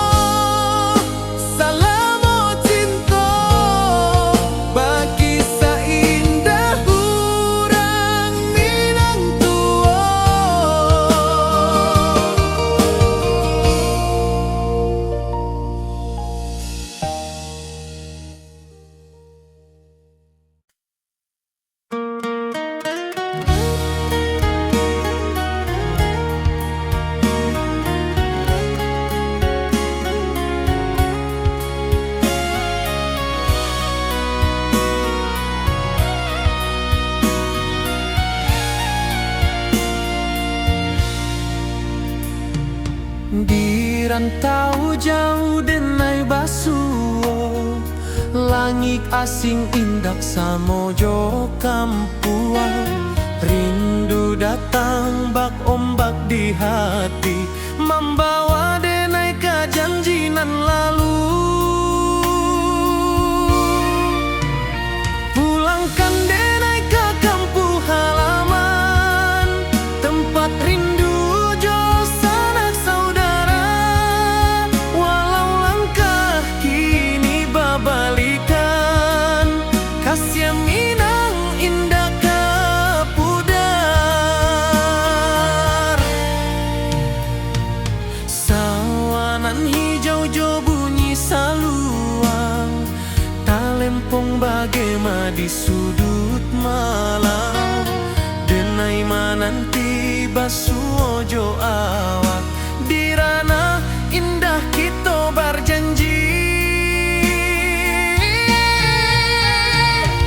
selama cinta, baki seindah urang Minang tua. Di rantau jauh denai basuo, langit asing indak samojo kampuan. Rindu datang bak ombak di hati, membawa denai ke janji nan lalu. Pulangkan denai ke kampung halaman, tempat rindu jo sanak saudara. Walau langkah kini babalikan, kasih Minang indah ke pudar. Sawanan hijau jo bunyi saluang, talempong bagema di sudut malam. Denai mananti basuo jo awak, di ranah indah kita berjanji.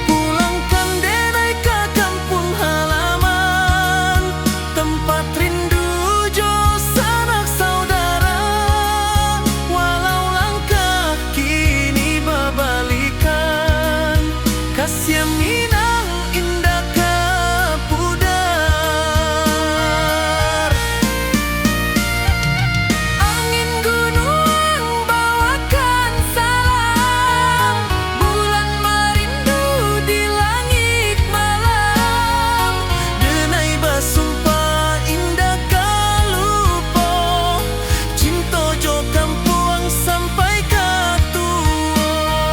Pulangkan denai ke kampung halaman, tempat rindu jo sanak saudara. Walau langkah kini babalikan, kasih Minang indah ke pudar. Angin gunung bawakan salam, bulan merindu di langit malam. Denai basumpah indah kalupo, cinta jo kampuang sampai ke tua.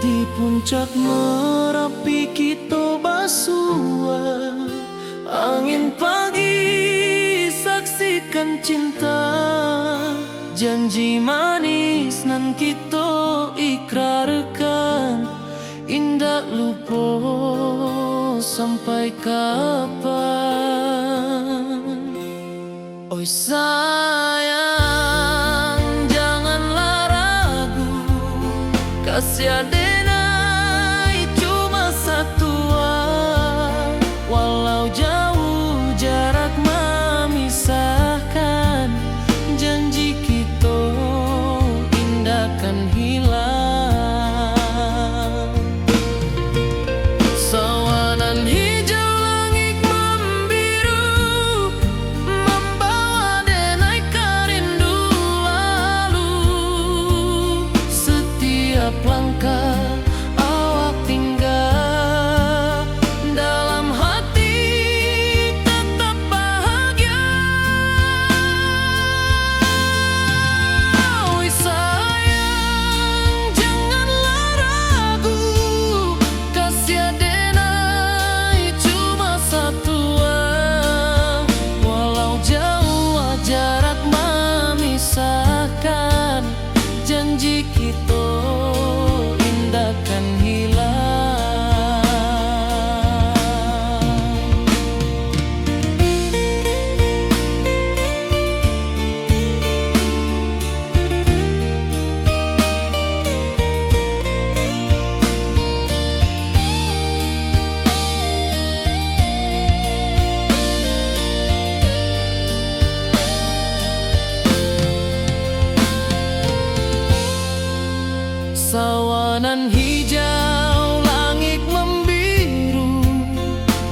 Di puncak Merapi kita basua, angin pagi saksikan cinta, janji manis nan kita ikrarkan, indah lupa sampai kapan. Oi sayang, janganlah ragu, kasih adenai cuma satu, walau jauh jarak memisahkan, janji kita indah kan hilang. Sawanan hijau langit membiru, membawa denai kerindu lalu. Setiap langkah awak tinggal, dalam hati tetap bahagia. Oi sayang, janganlah ragu, kasih adenai cuma satu, walau jauh jarak memisahkan, janji kita indah kan hilang. Sawanan hijau langit membiru,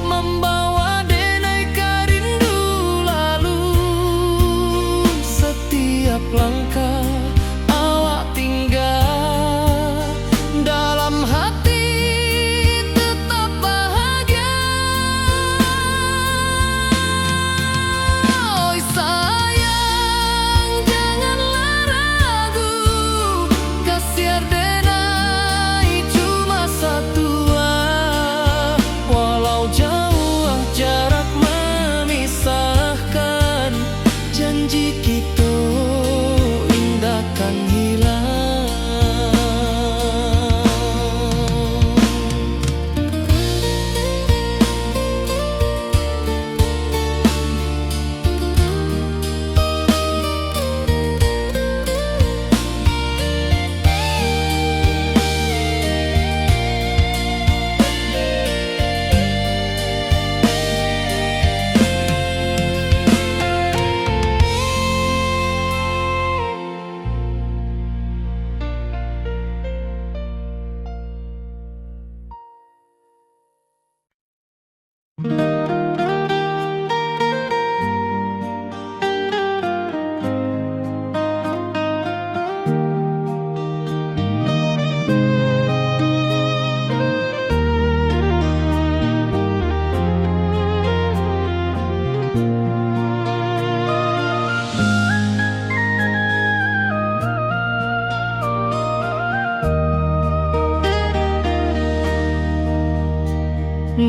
membawa denai kerindu lalu. Setiap langkah awak tinggal, dalam hati tetap bahagia. Oi sayang, janganlah ragu, kasih adenai cuma satu, walau jauh jarak memisahkan, janji kita indah kan hilang.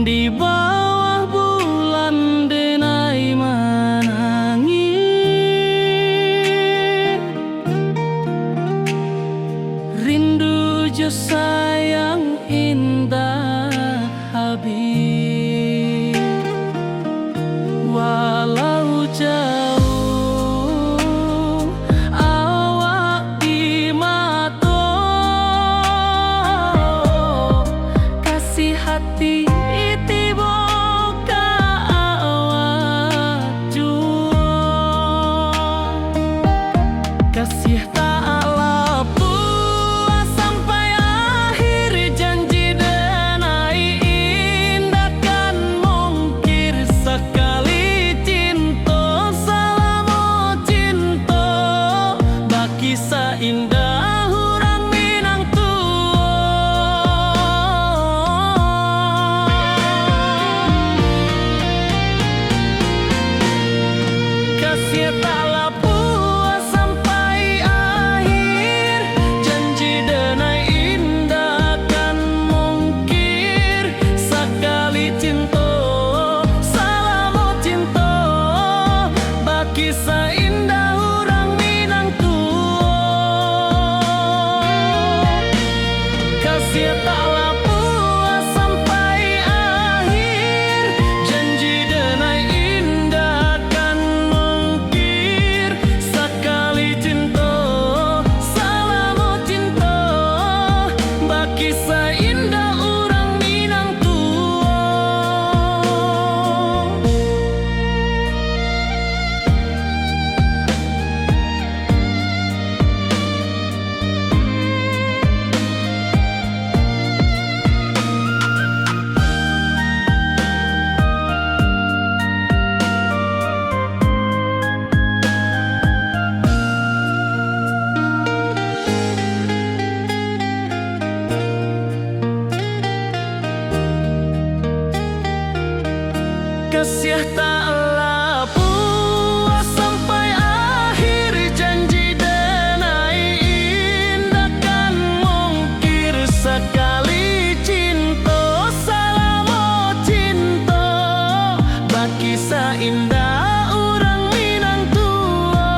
Di bawah bulan denai menangis, rindu jo sayang indah habis. Walau jauh awak di mata, kasih hati tiba ka awak jua, kasih tak lepas sampai akhir, janji denai indah kan mungkir sekali cinta. taklah puas sampai akhir. Janji denai indah kan mungkir. Sekali cinta, salamo cinta, baki seindah orang Minang tua. Kasih taklah puas sampai akhir. Janji denai indah kan mungkir. Sekali cinta, salamo cinta, baki seindah orang Minang tua.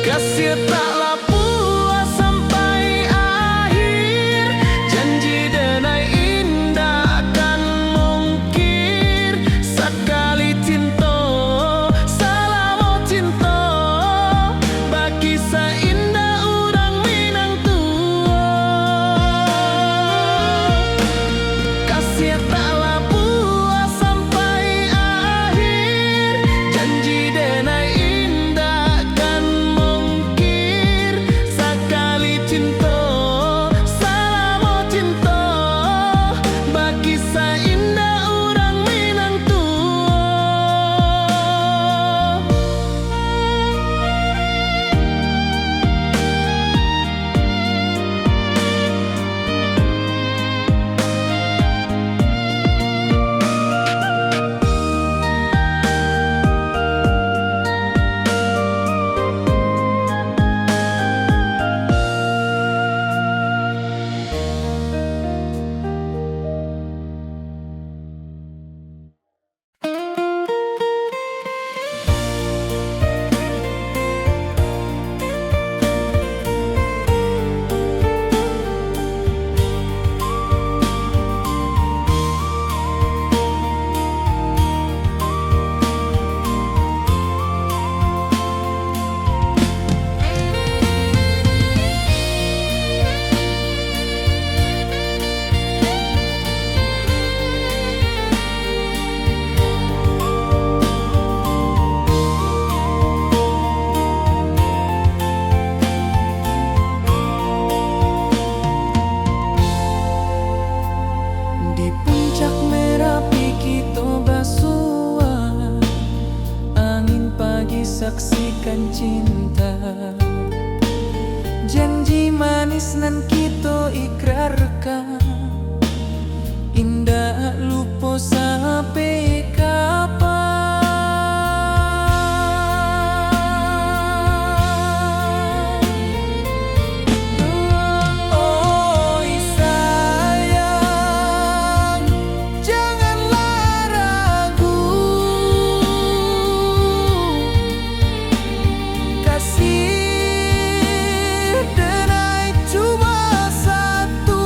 Kasih taklah puas sampai akhir. Janji denai indah kan mungkir. Sekali cinta, salamo cinta, baki seindah orang Minang tua. Kasih taklah puas sampai akhir. Janji denai indah kan mungkir. Sekali cinta, salamo cinta, baki seindah orang Minang tua. Di puncak Merapi kita basua, angin pagi saksikan cinta. Janji manis nan kita ikrarkan, indah lupa sampai kapan. Oi sayang, janganlah ragu. Kasih denai cuma satu.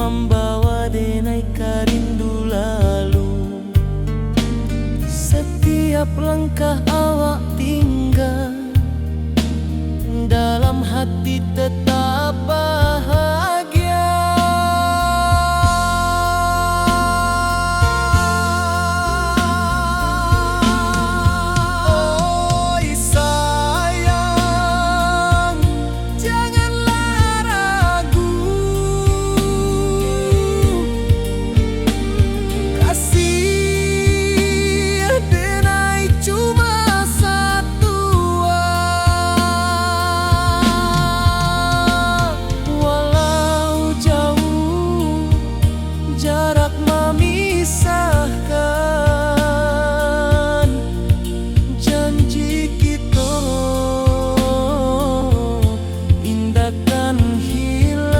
membawa denai karindu lalu. Setiap langkah awak tinggal, dalam hati tetap bahagia. Oi sayang, janganlah ragu. Kasih denai cuma satu. Walau jauh jarak memisahkan, janji kita indahkan hilang.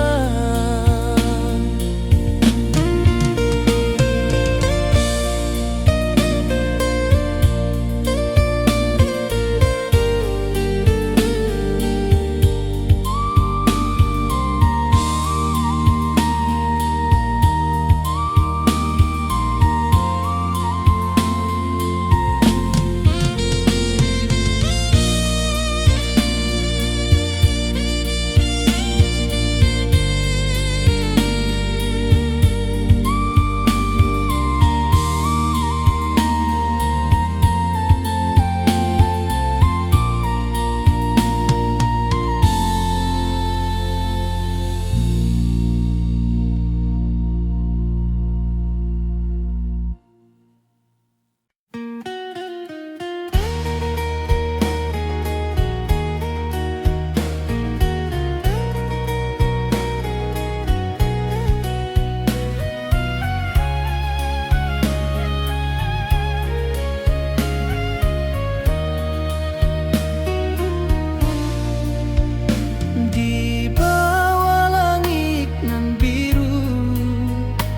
Di bawah langit nan biru,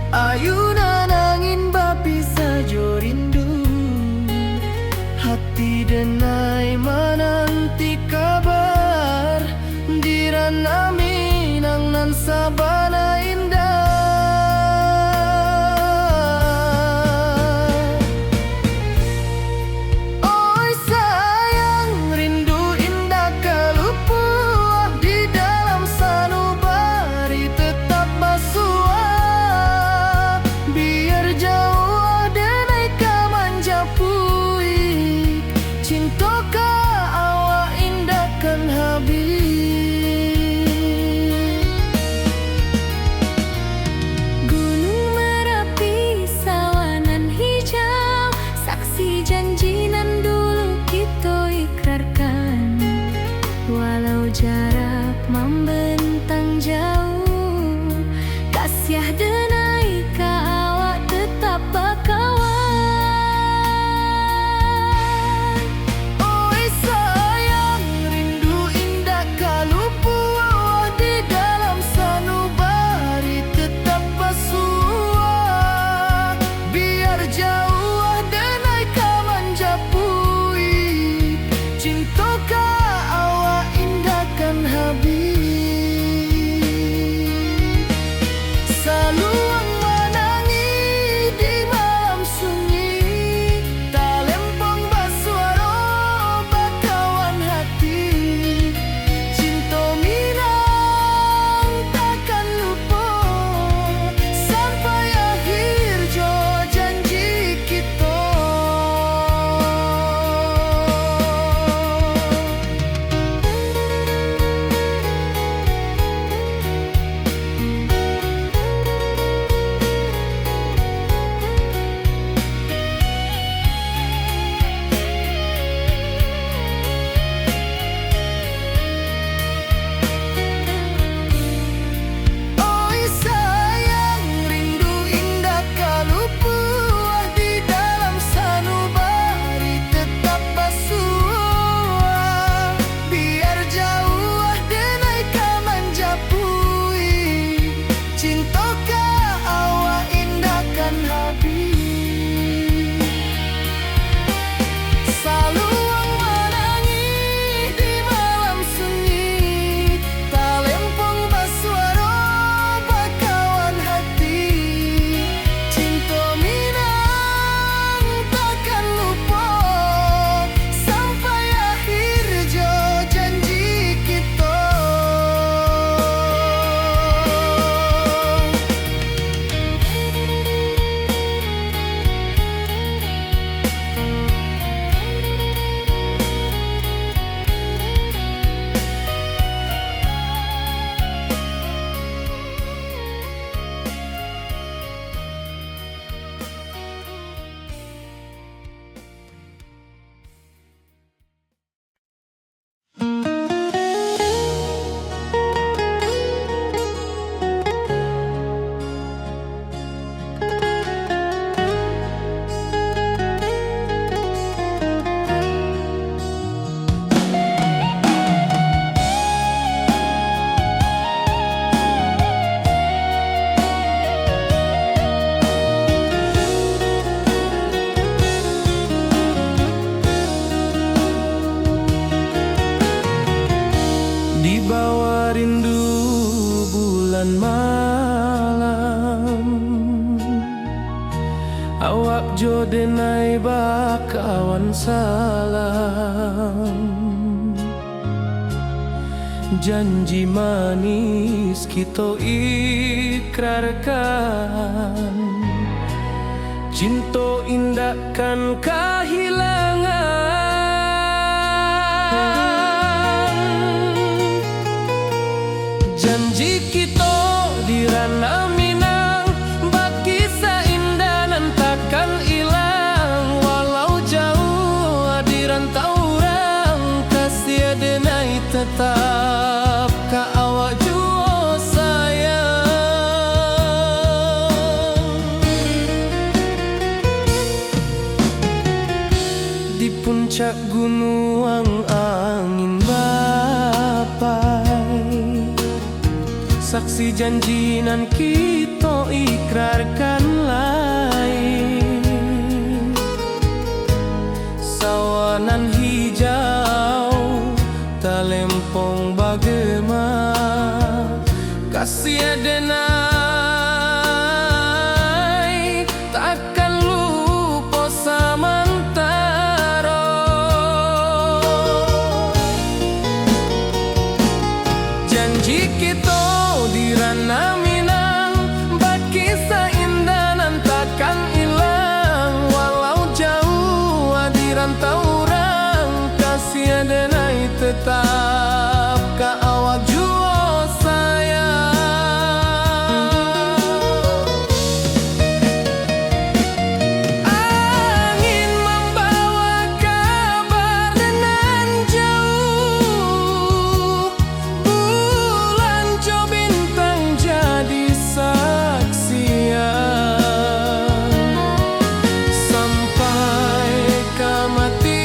ayunan angin bapisa jo rindu. Hati denai menanti kabar, di ranah Minang nan sabana indah. Oi sayang, rindu indah kalupua, di dalam sanubari tetap basua. Biar jauh denai ka manjapuik, cinta ka awak indahkan habis. Gunung Merapi, sawanan hijau, saksi janji nan dulu kita ikrarkan. Walau jarak membentang jauh, kasih denai ka awak tetap bakawan. Oi sayang, rindu indah kalupua, di dalam sanubari tetap basua. Biar jauh denai ka manjapuik, cinta ka awak indahkan habis. Selalu jo denai bakawan salam. Janji manis kita ikrarkan, cinta indahkan kehilangan. Janji kita di ranah Minang, bakisah indah nan takkan hilang. Walau jauh di rantau orang, kasih denai tetap ka awak jua sayang. Di puncak gunung angin bapai, saksi janji nan kita ikrarkan lain. Sawanan hijau talempong bagema, kasih denai takkan lupa samantara. Janji kita di ranah Minang, bakisah indah nan takkan hilang. Walau jauh di rantau orang, kasih denai tetap ka awak jua sayang. Angin membawa kabar nan jauh, bulan jo bintang jadi saksian. Sampai ka mati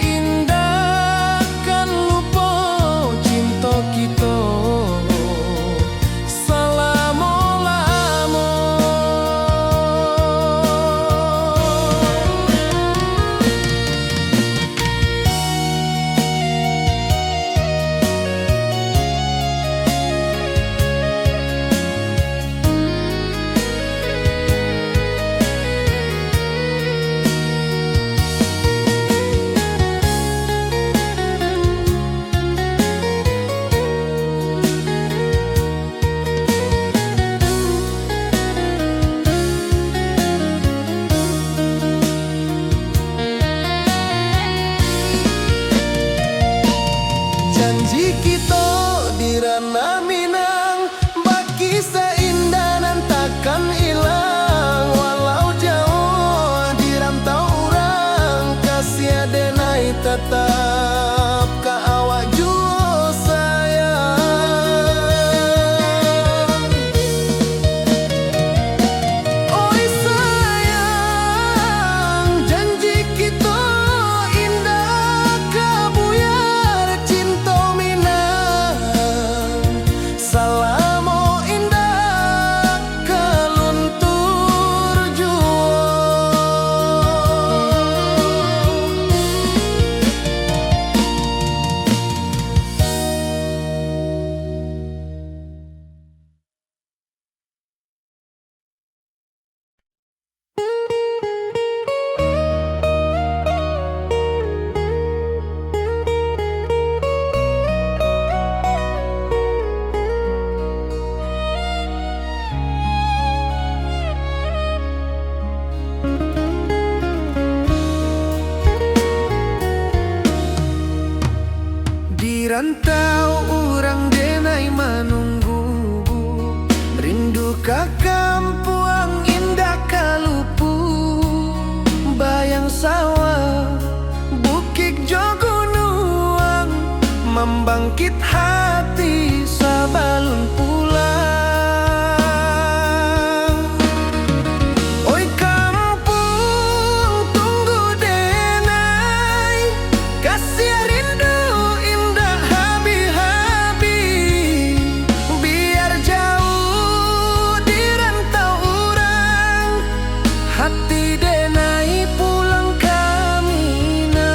indah kan lupa cinta kita selama-lama. Janji kita di ranah Minang, bakisah indah nan takkan hilang. Walau jauh di rantau orang, kasih denai tetap ka awak jua sayang. Oi sayang, janji kita indah kabuyar cinta Minang. Salamo indah kaluntur jua. Di rantau orang denai menunggu, rindu ka kampuang indah kalupu. Bayang sawah, bukit jo gunung, membangkit hati sabalun pulang. Oi kampung tunggu denai, kasih rindu indah habi-habi. Biar jauh di rantau orang, hati denai pulang ka Minang.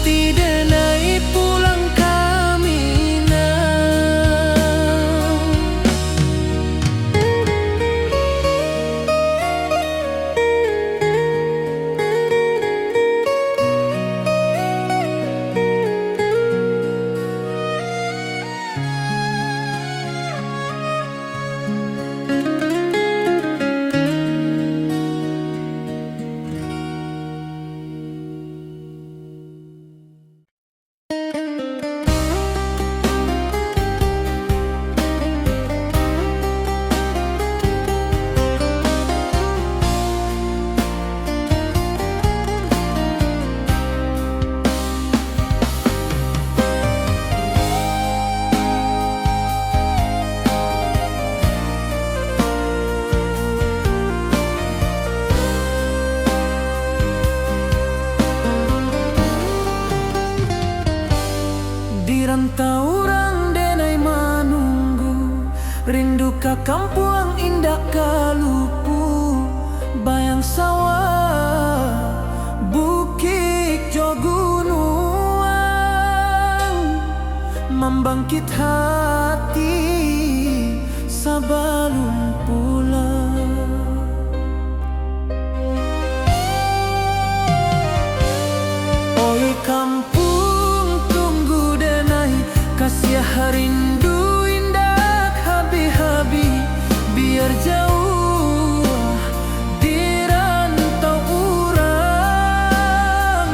hati denai pulang ka Minang. Di rantau orang denai manunggu, rindu ka kampung indah kalupu, bayang sawah bukit jo gunung, membangkit hati sabalun pulang. Oi kampung tunggu denai, kasih rindu indah habi-habi, biar jauh di rantau urang,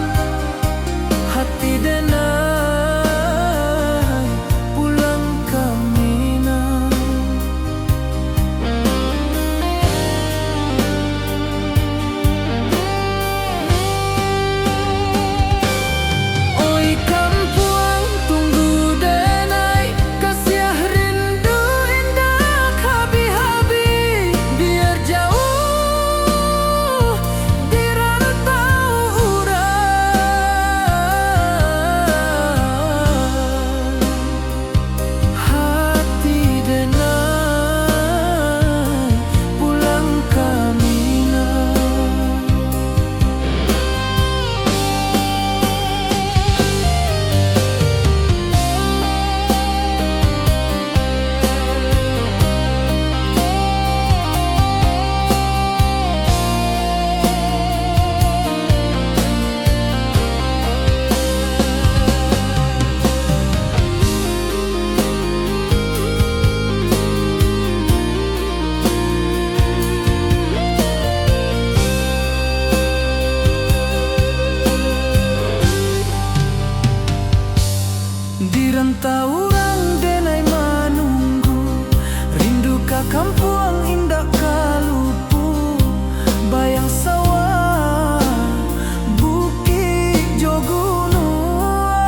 hati denai pulang ke Minang. Oi kampung tunggu denai, kasih rindu indah habi-habi, biar jauh di rantau urang, hati denai pulang ke Minang. Di rantau orang denai manunggu, rindu ka kampung indah kalupu, bayang sawah bukit jo gunung,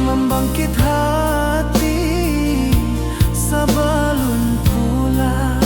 membangkit hati sabalun pulang.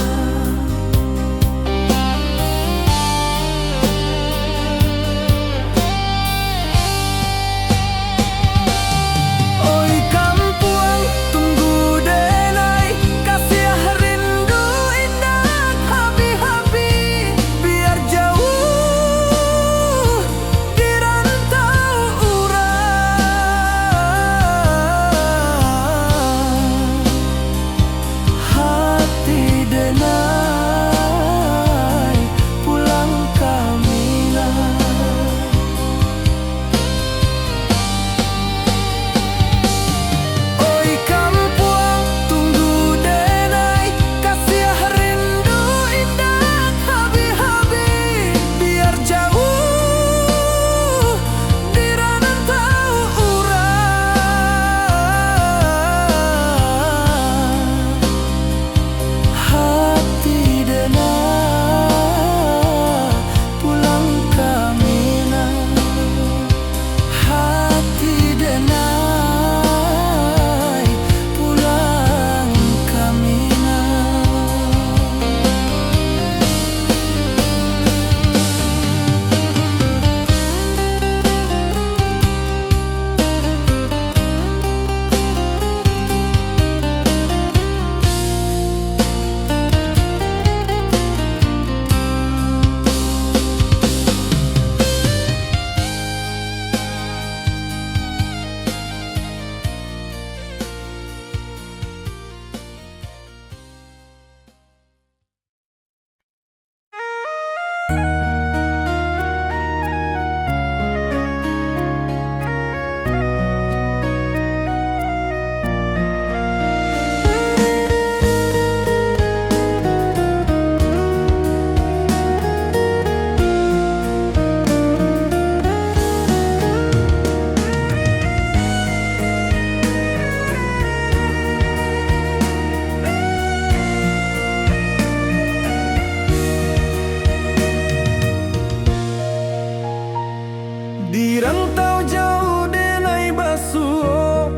Di rantau jauh denai basuh,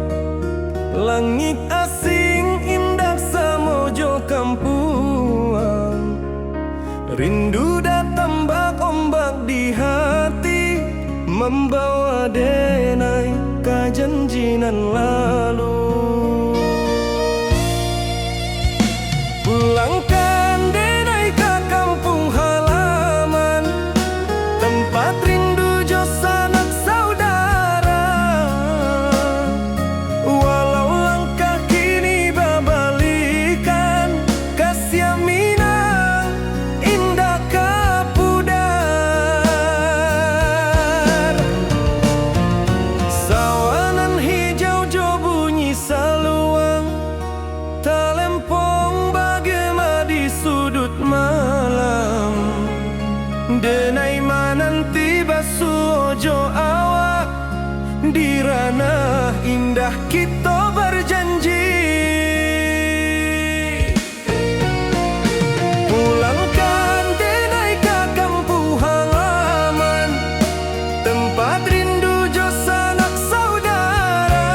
langit asing indah samojo kampuang. Rindu datang bak ombak di hati, membawa denai ka janjinan lalu. Pulangkan denai ka kampung halaman, tempat rindu jo sanak saudara. Walau langkah kini babalikan, kasih minang indah ka pudar. Sawanan hijau jo bunyi saluang, talempong bagema di sudut malam. Denai mananti basuh ojo awak, di ranah indah kita berjanji. Pulangkan denai ka kampung halaman, tempat rindu jo sanak saudara.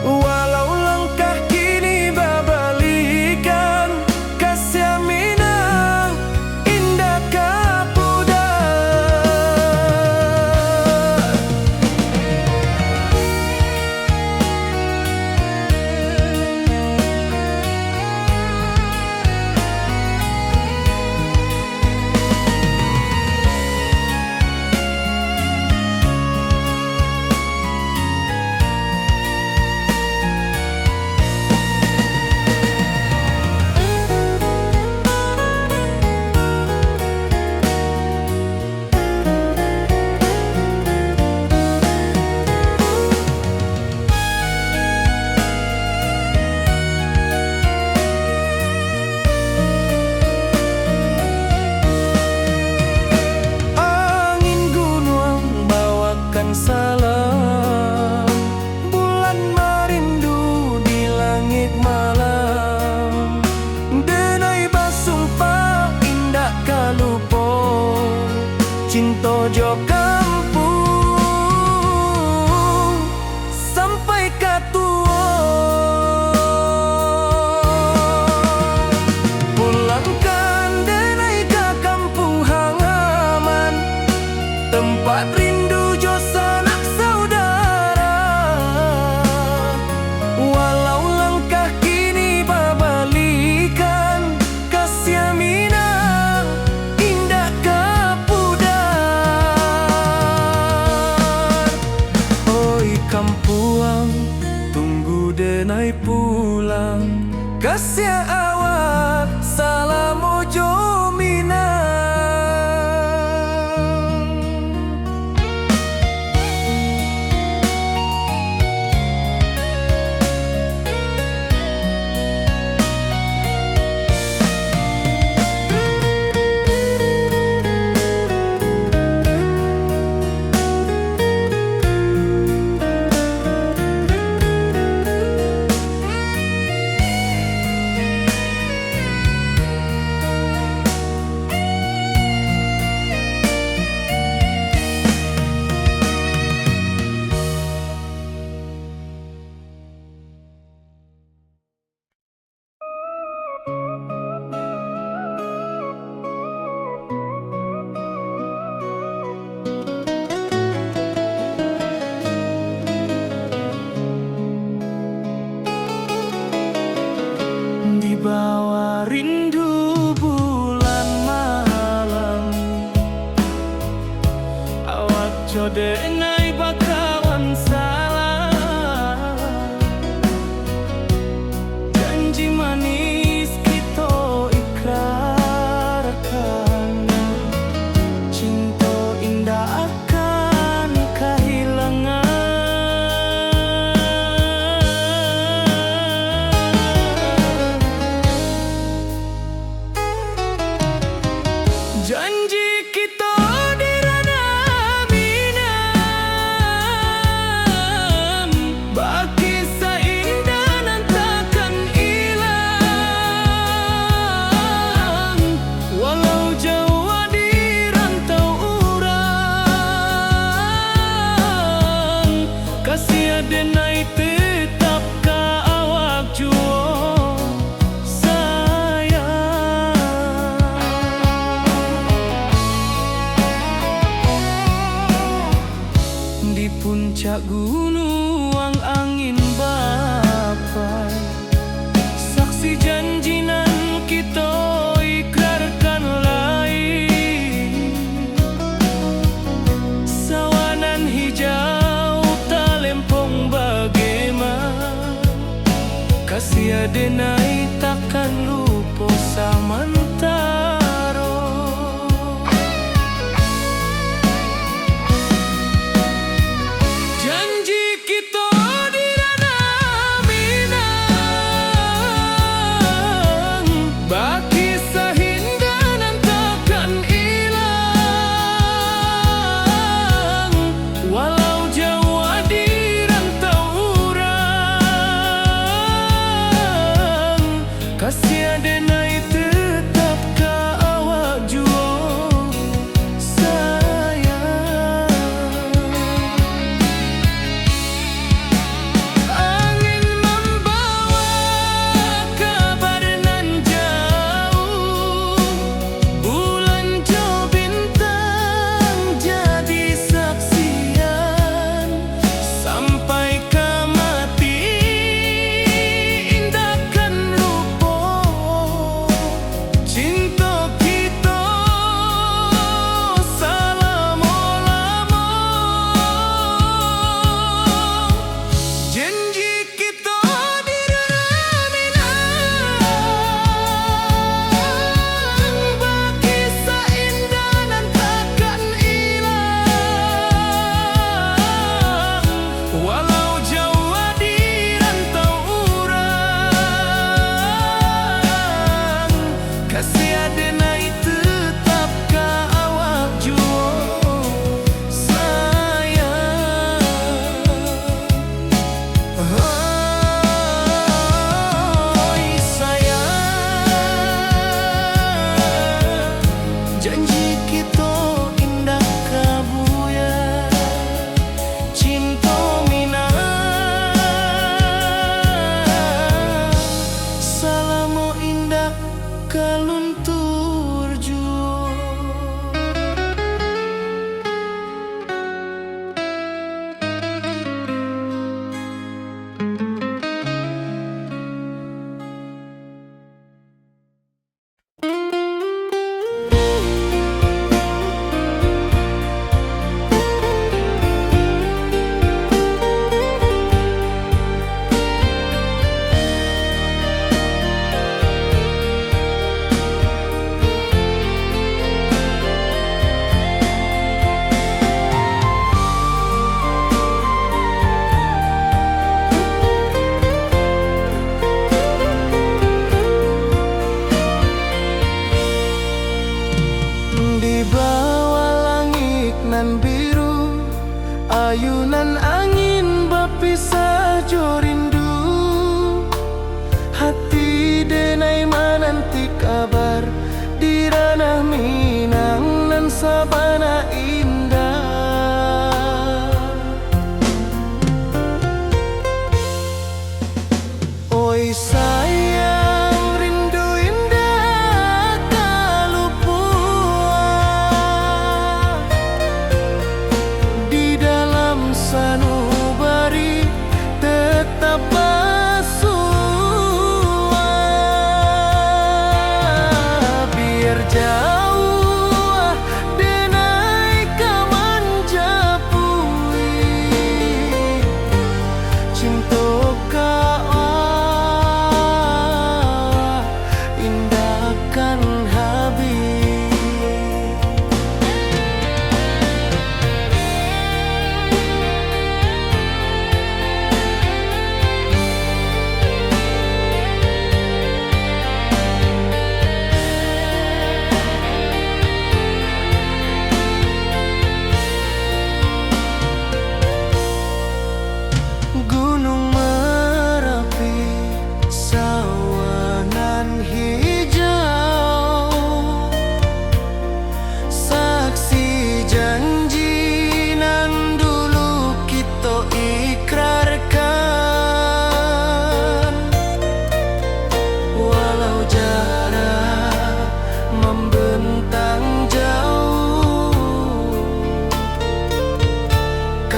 Walau langkah kini babalikan, kasih minang indah ka pudar. Angin gunung bawakan salam, bulan merindu di langit malam. Denai basumpah indah kalupo, cinta jo kampung sampai katua. Pulangkan denai ka kampung halaman, tempat rindu jo sanak saudara. Walau langkah kini babalikan, kasih minang indah ka pudar. Oi kampuang, tunggu denai pulang, kasih awak salam ojo minang. Di bawah rindu bulan malam, awak jo denai bakawan salam. Janji manis kita ikrarkan, cinta indah akan kehilangan. Janji kita di ranah minang, di puncak gunung angin bapai, saksi janji nan kita ikrarkan lain. Sawanan hijau talempong bagaimana, kasih adenai takkan lupa samantaro. Janji kita di ranah Minang, baki sahindanan takkan hilang. Walau jauh di rantau urang, kasih adenai tetap ka awak jua sayang. Angin membawa kabar nan jauh, bulan jo bintang jadi saksian. Sampai ke mati indahkan lupa cinta kita selama-lama. Janji kita di ranah Minang, baki seindah nan takkan hilang. Walau jauh di rantau urang, kasih adenai tetap ka awak jua sayang. Oi sayang, janji kita indah kabuya, cinta Minang salamo indah kaluntur jua. Di bawah langit nan biru, ayunan angin berpisah jo rindu. Hati denai menanti kabar di ranah Minang nan sabana indah. Oi sayang, rindu indah kalupua di dalam sanu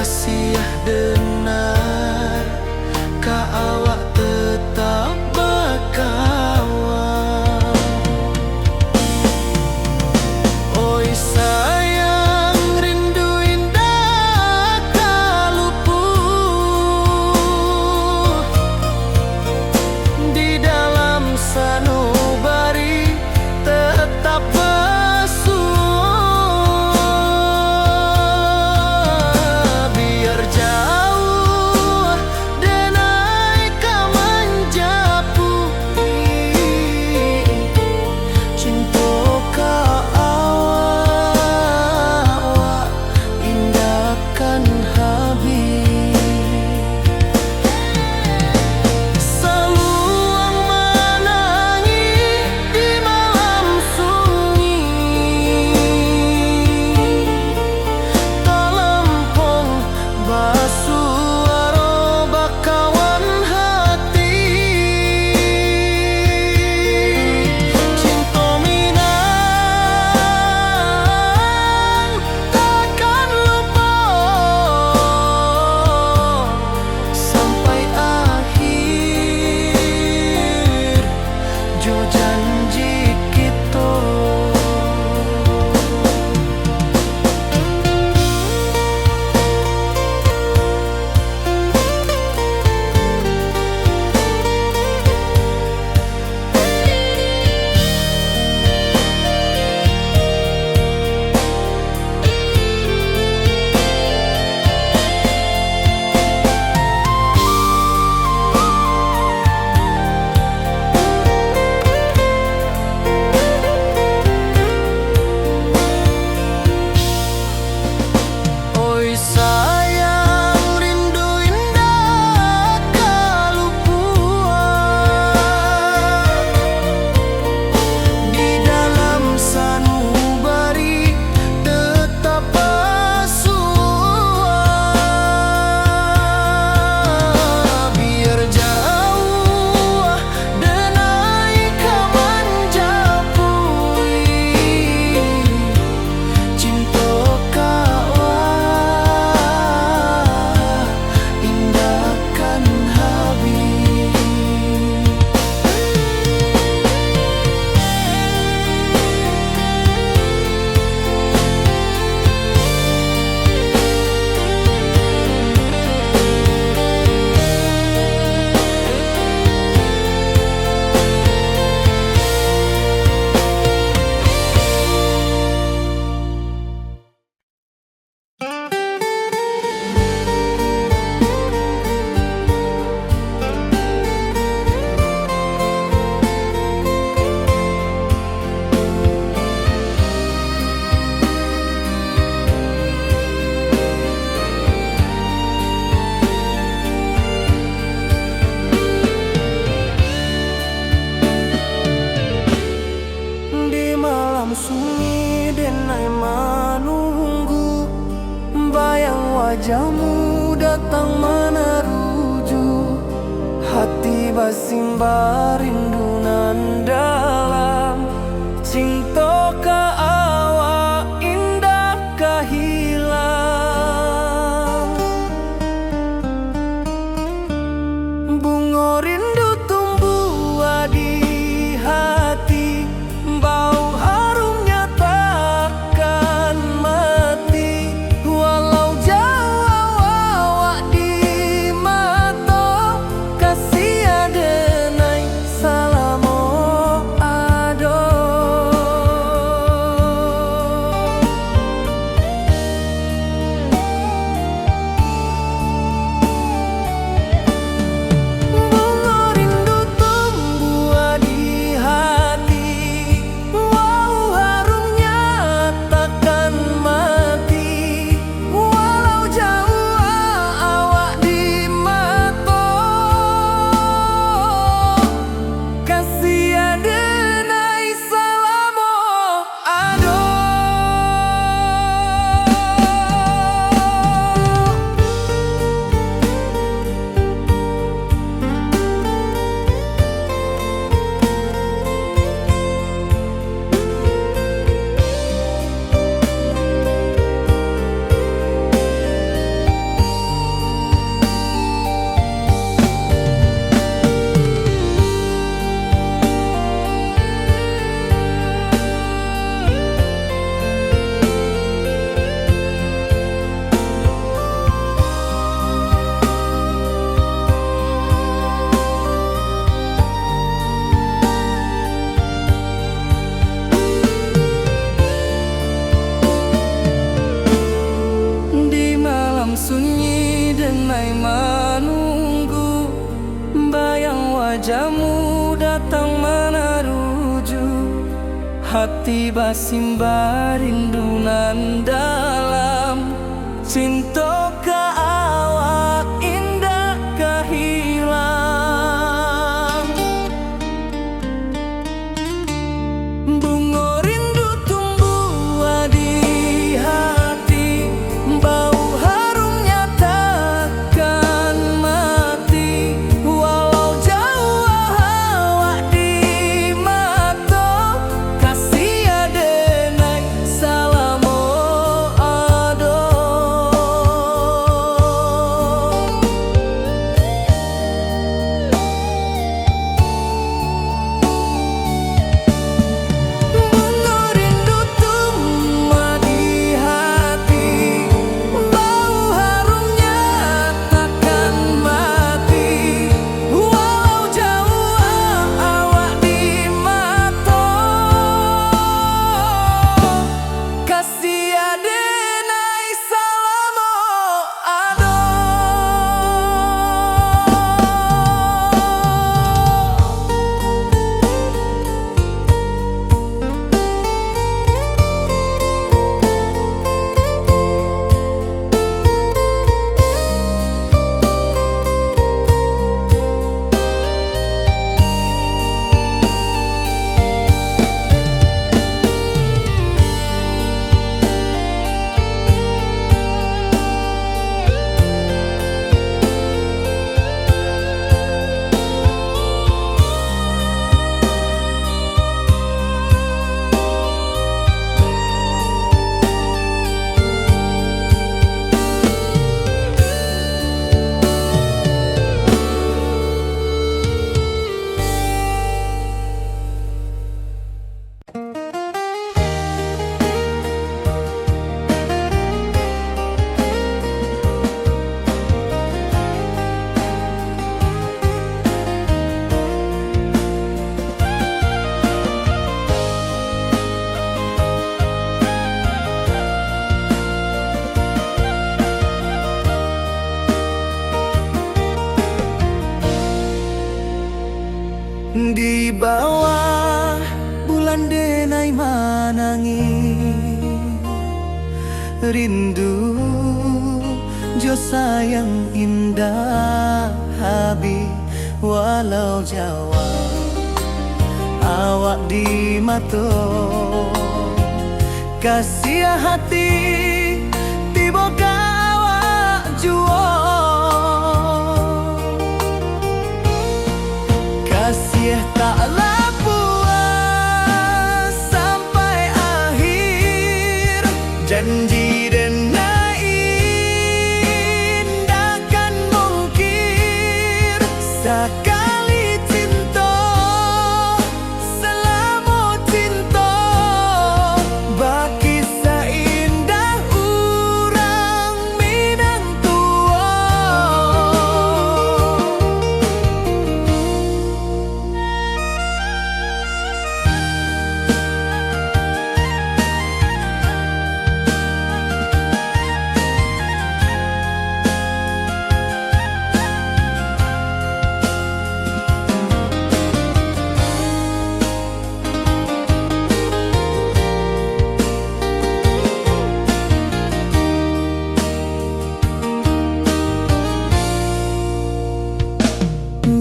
kasih denar ka awak tetap bakawan. Oi sayang rindu indah kalupuh di dalam sanubari tetap sunyi denai menunggu, bayang wajahmu datang meneruju, hati basimba rindu nan dalam, cinta ka awak indah ka hilang, bunga rindu tumbuh di hati, bau harumnya takkan mati, walau jauh awak di mata, kasih adenai salamo ado. wajahmu datang meneruju hati basimba rindu nan dalam cinta ka awak indah kehilang bunga rindu tumbuh di hati bau harumnya takkan mati walau jauh awak di mata kasih adenai salamo ado bunga rindu tumbuh di hati bau harumnya takkan mati walau jauh awak di mata kasih adenai salamo ado. Di bawah bulan denai manangi rindu jo sayang indah habi walau jawa awak di mata kasih hati tiba ka awak jua kasih taklah puas sampai akhir janji denai indah mungkir sekali cinta selama cinta baki seindah urang minang tua.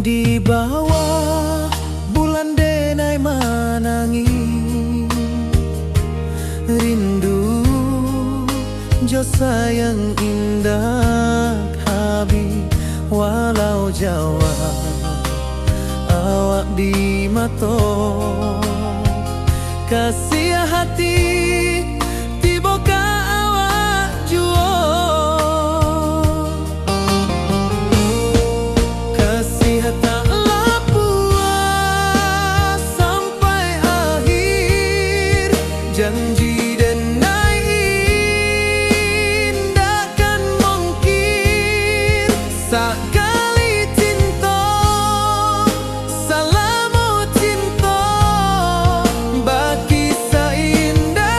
Di bawah bulan denai manangi rindu jo sayang indah habi walau jawa awak di mata kasih hati tiba ka awak jua taklah puas sampai akhir janji denai indah mungkir sekali cinta selama cinta baki seindah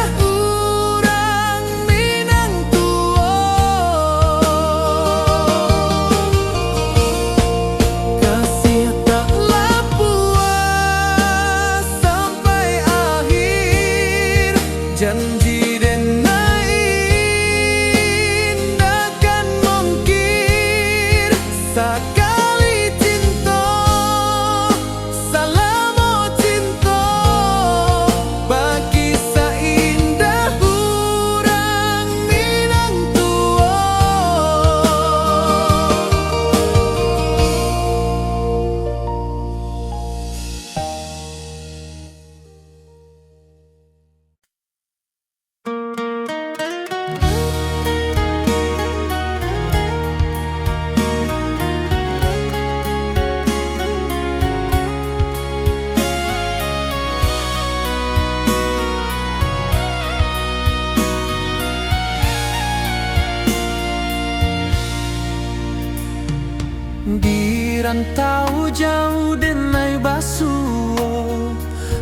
rantau jauh denai basuo,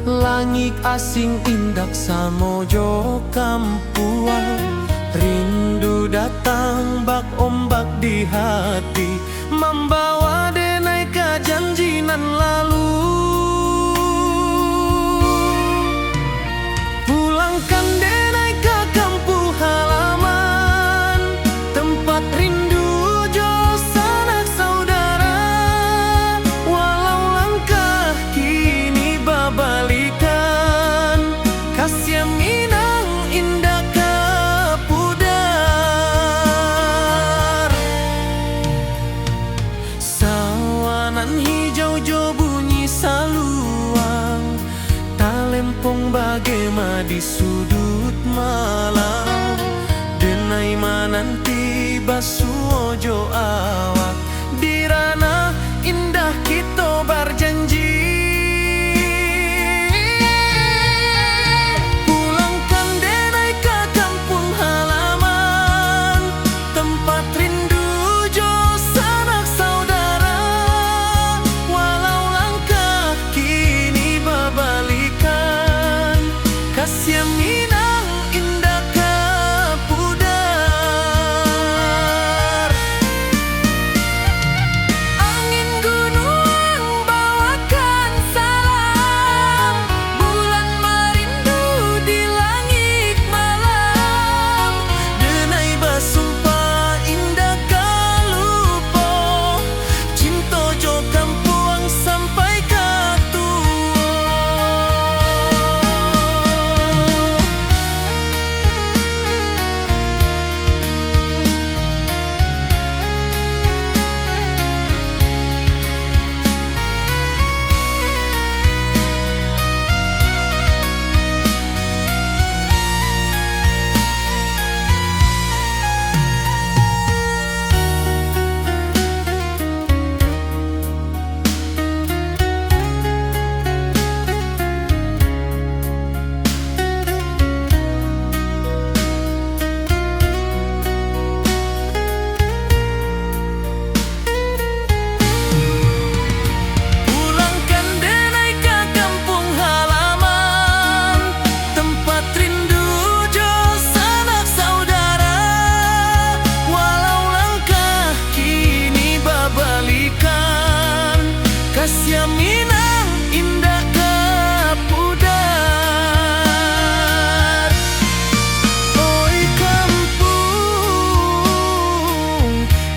langit asing indak samojo kampuan. Rindu datang bak ombak di hati, membawa denai ke janji nan lalu. Pulangkan denai ke kampung halaman, tempat rindu jo sanak saudara. Walau langkah kini babalikan, kasih minang indah ke pudar. Sawanan hijau jo bunyi saluang, talempong bagema di sudut malam. Denai mananti basuojo awak, di ranah indah kita berjanji. Pulangkan denai ke kampung halaman, tempat rindu jo sanak saudara. Walau langkah kini babalikan, kasih minang indah ke pudar. Angin gunung bawakan salam, bulan merindu di langit malam. Denai basumpah indah kalupo, cinta jo kampuang sampai ke tua. Pulangkan denai ke kampung halaman, tempat rindu jo sanak saudara. Walau langkah kini babalikan, kasih minang indah ke pudar. Oi kampung,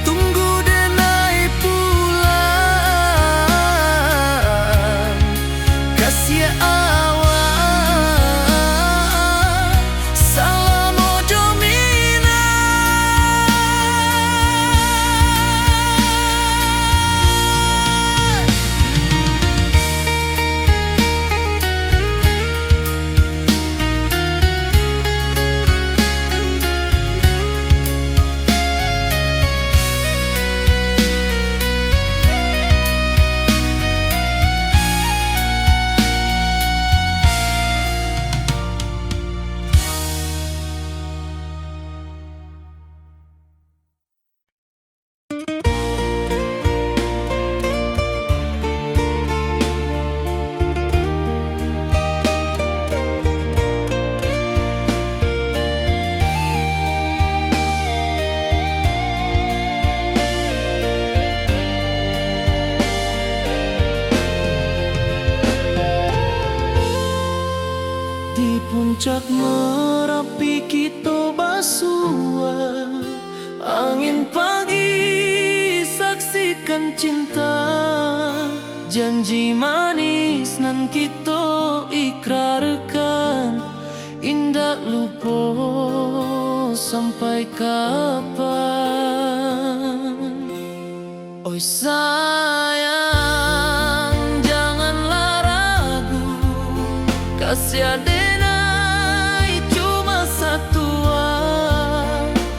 tunggu denai pulang. Kasih awak, salam ojo minang. Di puncak Merapi kita basua, angin pagi saksikan cinta. Janji manis nan kita ikrarkan, indah lupa sampai kapan. Oi sayang, janganlah ragu, kasih denai cuma satu.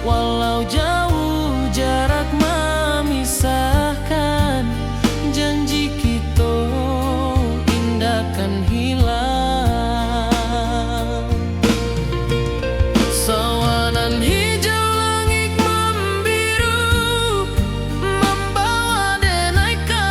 Walau jauh jarak memisahkan, janji kita indah kan hilang. Sawanan hijau langit membiru, membawa denai ke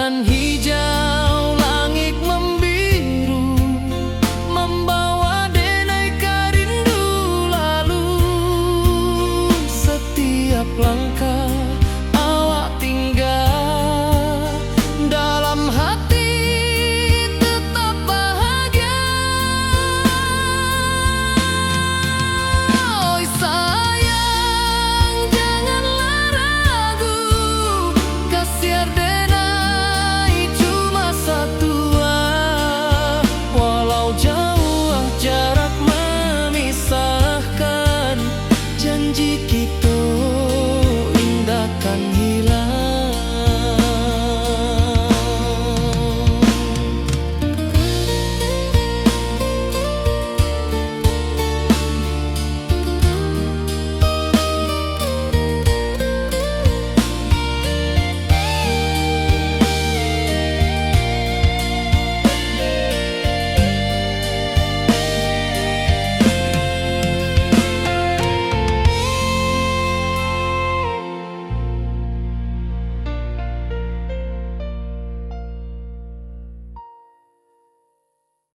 nan hijau